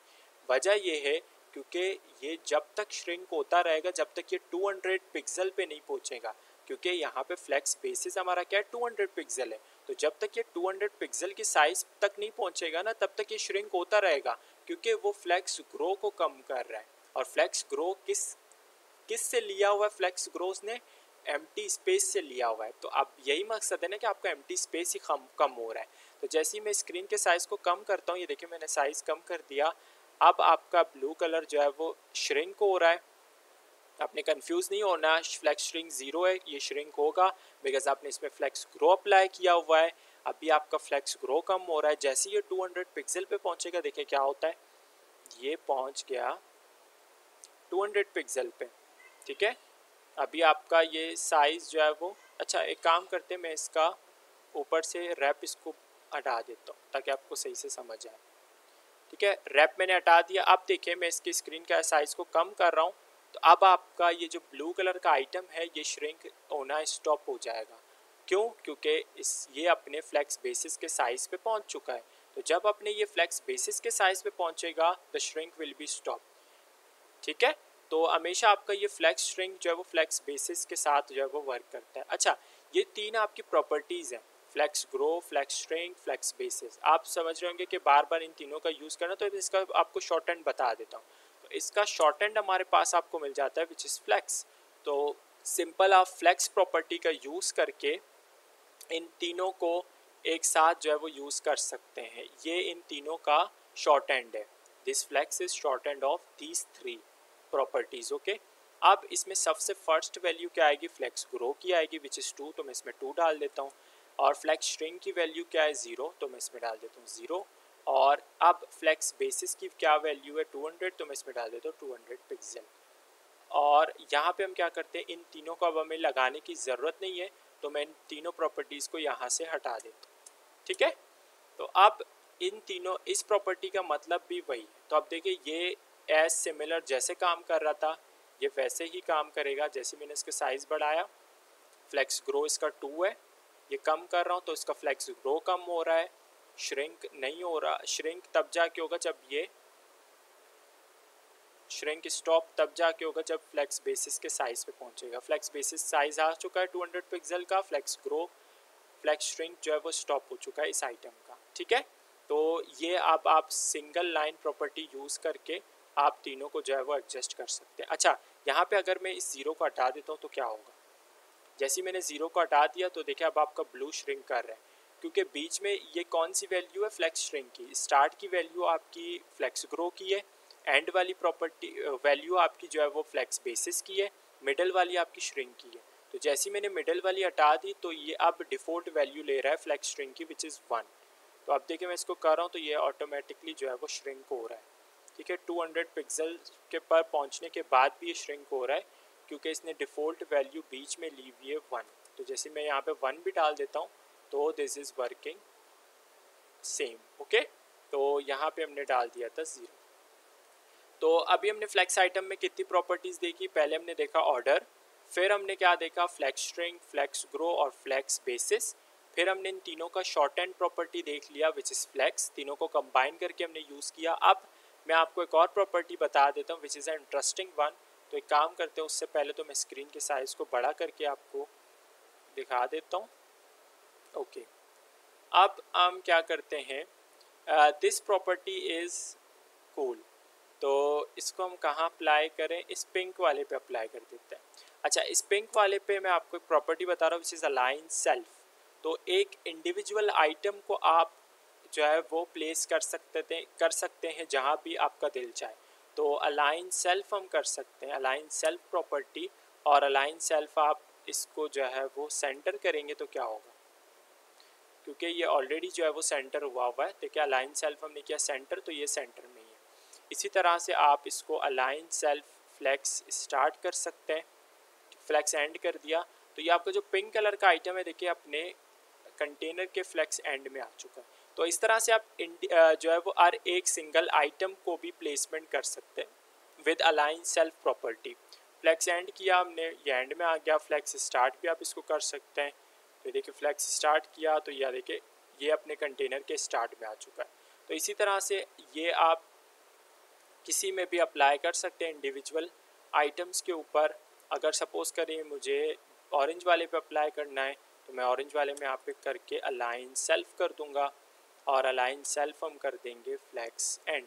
Speaker 1: वजह ये है क्योंकि ये जब तक श्रिंक होता रहेगा जब तक ये 200 पिक्सल पे नहीं पहुँचेगा, क्योंकि यहाँ पे फ्लेक्स बेसिस हमारा क्या है 200 पिक्सल है। तो जब तक ये 200 पिक्सल की साइज तक नहीं पहुँचेगा ना तब तक ये श्रिंक होता रहेगा, क्योंकि वो फ्लेक्स ग्रो को कम कर रहा है। और फ्लेक्स ग्रो किस से लिया हुआ है? फ्लेक्स ग्रो ने एम्प्टी स्पेस से लिया हुआ है। तो अब यही मकसद है ना कि आपका एम्प्टी स्पेस ही कम हो रहा है। तो जैसे ही मैं स्क्रीन के साइज़ को कम करता हूँ, ये देखिए मैंने साइज़ कम कर दिया, अब आपका ब्लू कलर जो है वो श्रिंक हो रहा है। आपने कंफ्यूज नहीं होना, फ्लेक्स श्रिंक 0 है, ये श्रिंक होगा बिकॉज आपने इसमें फ्लेक्स ग्रो अप्लाई किया हुआ है। अभी आपका फ्लेक्स ग्रो कम हो रहा है। जैसे ये 200 पिक्सल पे पहुंचेगा देखिए क्या होता है, ये पहुंच गया 200 पिक्सल पे। ठीक है, अभी आपका ये साइज़ जो है वो, अच्छा एक काम करते हैं, मैं इसका ऊपर से रैप इसको हटा देता हूँ ताकि आपको सही से समझ आए। ठीक है, रैप मैंने हटा दिया। अब देखिए मैं इसकी स्क्रीन का साइज़ को कम कर रहा हूँ, तो अब आपका ये जो ब्लू कलर का आइटम है ये श्रिंक होना स्टॉप हो जाएगा। क्यों? क्योंकि ये अपने फ्लेक्स बेसिस के साइज़ पे पहुँच चुका है। तो जब अपने ये फ्लेक्स बेसिस के साइज़ पे पहुँचेगा the shrink will be stop. ठीक है, तो हमेशा आपका ये फ्लेक्स श्रिंक जो है वो फ्लेक्स बेसिस के साथ जो है वो वर्क करता है। अच्छा, ये 3 आपकी प्रॉपर्टीज़ हैं, flex grow, flex shrink, flex basis. आप समझ रहे होंगे कि बार बार इन तीनों का यूज़ करना, तो इसका आपको शॉर्ट हैंड बता देता हूँ। तो इसका शॉर्ट हैंड हमारे पास आपको मिल जाता है विच इज़ फ्लेक्स। तो सिंपल आप फ्लेक्स प्रॉपर्टी का यूज़ करके इन तीनों को एक साथ जो है वो यूज़ कर सकते हैं। ये इन तीनों का शॉर्ट हैंड है। This flex is shorthand of these 3 properties. Okay, अब इसमें सबसे फर्स्ट वैल्यू क्या आएगी? फ्लेक्स ग्रो की आएगी विच इज़ 2, तो मैं इसमें 2 डाल देता हूँ। और फ्लेक्स श्रिंक की वैल्यू क्या है? 0, तो मैं इसमें डाल देता हूँ 0। और अब फ्लेक्स बेसिस की क्या वैल्यू है? 200, तो मैं इसमें डाल देता हूँ 200 पिक्सल। और यहाँ पे हम क्या करते हैं, इन तीनों को अब हमें लगाने की ज़रूरत नहीं है, तो मैं इन तीनों प्रॉपर्टीज़ को यहाँ से हटा देता हूँ। ठीक है, तो अब इन तीनों, इस प्रॉपर्टी का मतलब भी वही है। तो अब देखिए ये एज सिमिलर जैसे काम कर रहा था ये वैसे ही काम करेगा। जैसे मैंने इसका साइज़ बढ़ाया, फ्लेक्स ग्रो इसका 2 है, ये कम कर रहा हूँ तो इसका फ्लेक्स ग्रो कम हो रहा है, श्रिंक नहीं हो रहा। श्रिंक तब जाके होगा जब ये श्रिंक स्टॉप तब जाके होगा जब फ्लेक्स बेसिस के साइज़ पे पहुंचेगा। फ्लेक्स बेसिस साइज़ आ चुका है 200 पिक्सल का, फ्लेक्स ग्रो, फ्लेक्स श्रिंक जो है वो स्टॉप हो चुका है इस आइटम का। ठीक है, तो ये अब आप सिंगल लाइन प्रॉपर्टी यूज़ करके आप तीनों को जो है वो एडजस्ट कर सकते हैं। अच्छा, यहाँ पे अगर मैं इस 0 को हटा देता हूँ तो क्या होगा? जैसे ही मैंने 0 को हटा दिया तो देखिए अब आपका ब्लू श्रिंक कर रहा है, क्योंकि बीच में ये कौन सी वैल्यू है? फ्लेक्स श्रिंक की। स्टार्ट की वैल्यू आपकी फ्लेक्स ग्रो की है, एंड वाली प्रॉपर्टी वैल्यू आपकी जो है वो फ्लेक्स बेसिस की है, मिडल वाली आपकी श्रिंक की है। तो जैसे ही मैंने मिडल वाली हटा दी तो ये अब डिफ़ॉल्ट वैल्यू ले रहा है फ्लेक्स श्रिंक की विच इज़ 1। तो अब देखिए मैं इसको कर रहा हूँ तो ये ऑटोमेटिकली जो है वो श्रिंक हो रहा है। ठीक है, 200 पिक्सल के पर पहुँचने के बाद भी ये श्रिंक हो रहा है क्योंकि इसने डिफ़ॉल्ट वैल्यू बीच में ली हुई है 1। तो जैसे मैं यहाँ पे 1 भी डाल देता हूँ तो this is working same. Okay, तो यहाँ पे हमने डाल दिया था 0। तो अभी हमने फ्लेक्स आइटम में कितनी प्रॉपर्टीज़ देखी? पहले हमने देखा ऑर्डर, फिर हमने क्या देखा? फ्लेक्स स्ट्रिंग, फ्लेक्स ग्रो और फ्लेक्स बेसिस। फिर हमने इन तीनों का शॉर्ट हैंड प्रॉपर्टी देख लिया विच इज़ फ्लेक्स। तीनों को कंबाइन करके हमने यूज़ किया। अब मैं आपको एक और प्रॉपर्टी बता देता हूँ which is a interesting one. तो एक काम करते हैं, उससे पहले तो मैं स्क्रीन के साइज़ को बड़ा करके आपको दिखा देता हूँ। ओके, अब हम क्या करते हैं, दिस प्रॉपर्टी इज़ कूल। तो इसको हम कहाँ अप्लाई करें? इस पिंक वाले पे अप्लाई कर देते हैं। अच्छा, इस पिंक वाले पे मैं आपको एक प्रॉपर्टी बता रहा हूँ विच इज़ अलाइन सेल्फ। तो एक इंडिविजुअल आइटम को आप जो है वो प्लेस कर सकते हैं जहाँ भी आपका दिल चाहे। तो अलाइन सेल्फ हम कर सकते हैं, अलाइन सेल्फ प्रॉपर्टी। और अलाइन सेल्फ आप इसको जो है वो सेंटर करेंगे तो क्या होगा, क्योंकि ये ऑलरेडी जो है वो सेंटर हुआ हुआ है। देखिए अलाइन सेल्फ हमने किया सेंटर, तो ये सेंटर में ही है। इसी तरह से आप इसको अलाइन सेल्फ फ्लेक्स स्टार्ट कर सकते हैं, फ्लेक्स एंड कर दिया तो ये आपका जो पिंक कलर का आइटम है देखिए अपने कंटेनर के फ्लेक्स एंड में आ चुका है। तो इस तरह से आप जो है वो हर एक सिंगल आइटम को भी प्लेसमेंट कर सकते हैं with align self property. Flex end किया हमने, ये एंड में आ गया। फ्लेक्स स्टार्ट भी आप इसको कर सकते हैं, तो देखिए फ्लेक्स स्टार्ट किया तो यह देखिए ये अपने कंटेनर के स्टार्ट में आ चुका है। तो इसी तरह से ये आप किसी में भी अप्लाई कर सकते हैं इंडिविजुअल आइटम्स के ऊपर। अगर सपोज करें मुझे ऑरेंज वाले पे अप्लाई करना है तो मैं ऑरेंज वाले में यहाँ पे करके अलाइन सेल्फ कर दूंगा और अलाइन सेल्फ हम कर देंगे फ्लेक्स एंड।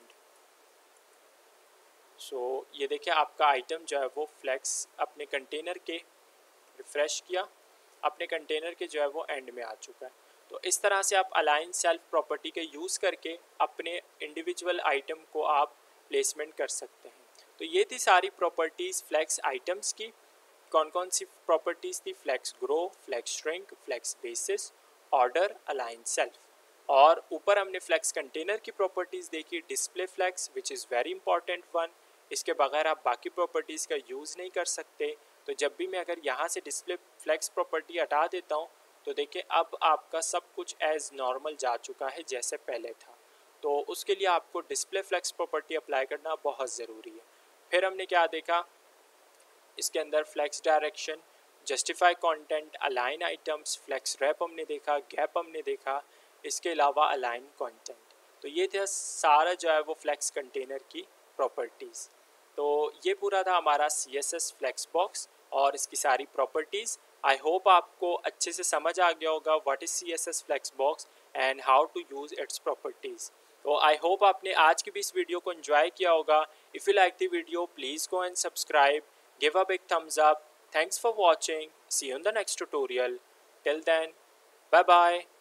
Speaker 1: सो ये देखिए आपका आइटम जो है वो फ्लेक्स अपने कंटेनर के, रिफ्रेश किया, अपने कंटेनर के जो है वो एंड में आ चुका है। तो इस तरह से आप अलाइन सेल्फ प्रॉपर्टी के यूज़ करके अपने इंडिविजुअल आइटम को आप प्लेसमेंट कर सकते हैं। तो ये थी सारी प्रॉपर्टीज़ फ्लेक्स आइटम्स की। कौन कौन सी प्रॉपर्टीज़ थी? Flex grow, flex shrink, flex basis, order, align self. और ऊपर हमने फ्लेक्स कंटेनर की प्रॉपर्टीज़ देखी, display flex which is very important one. इसके बगैर आप बाकी प्रॉपर्टीज़ का यूज़ नहीं कर सकते। तो जब भी मैं अगर यहाँ से डिस्प्ले फ्लेक्स प्रॉपर्टी हटा देता हूँ तो देखिए अब आपका सब कुछ एज नॉर्मल जा चुका है जैसे पहले था। तो उसके लिए आपको डिस्प्ले फ्लेक्स प्रॉपर्टी अप्लाई करना बहुत ज़रूरी है। फिर हमने क्या देखा इसके अंदर? Flex direction, justify content, align items, flex wrap हमने देखा, गैप हमने देखा, इसके अलावा अलाइन कंटेंट। तो ये था सारा जो है वो फ्लेक्स कंटेनर की प्रॉपर्टीज़। तो ये पूरा था हमारा CSS फ्लेक्स बॉक्स और इसकी सारी प्रॉपर्टीज़। आई होप आपको अच्छे से समझ आ गया होगा what is CSS flexbox and how to use its properties. तो आई होप आपने आज की भी इस वीडियो को एंजॉय किया होगा। If you like the video please go and subscribe, give a big thumbs up. Thanks for watching. See you in the next tutorial. Till then, bye bye.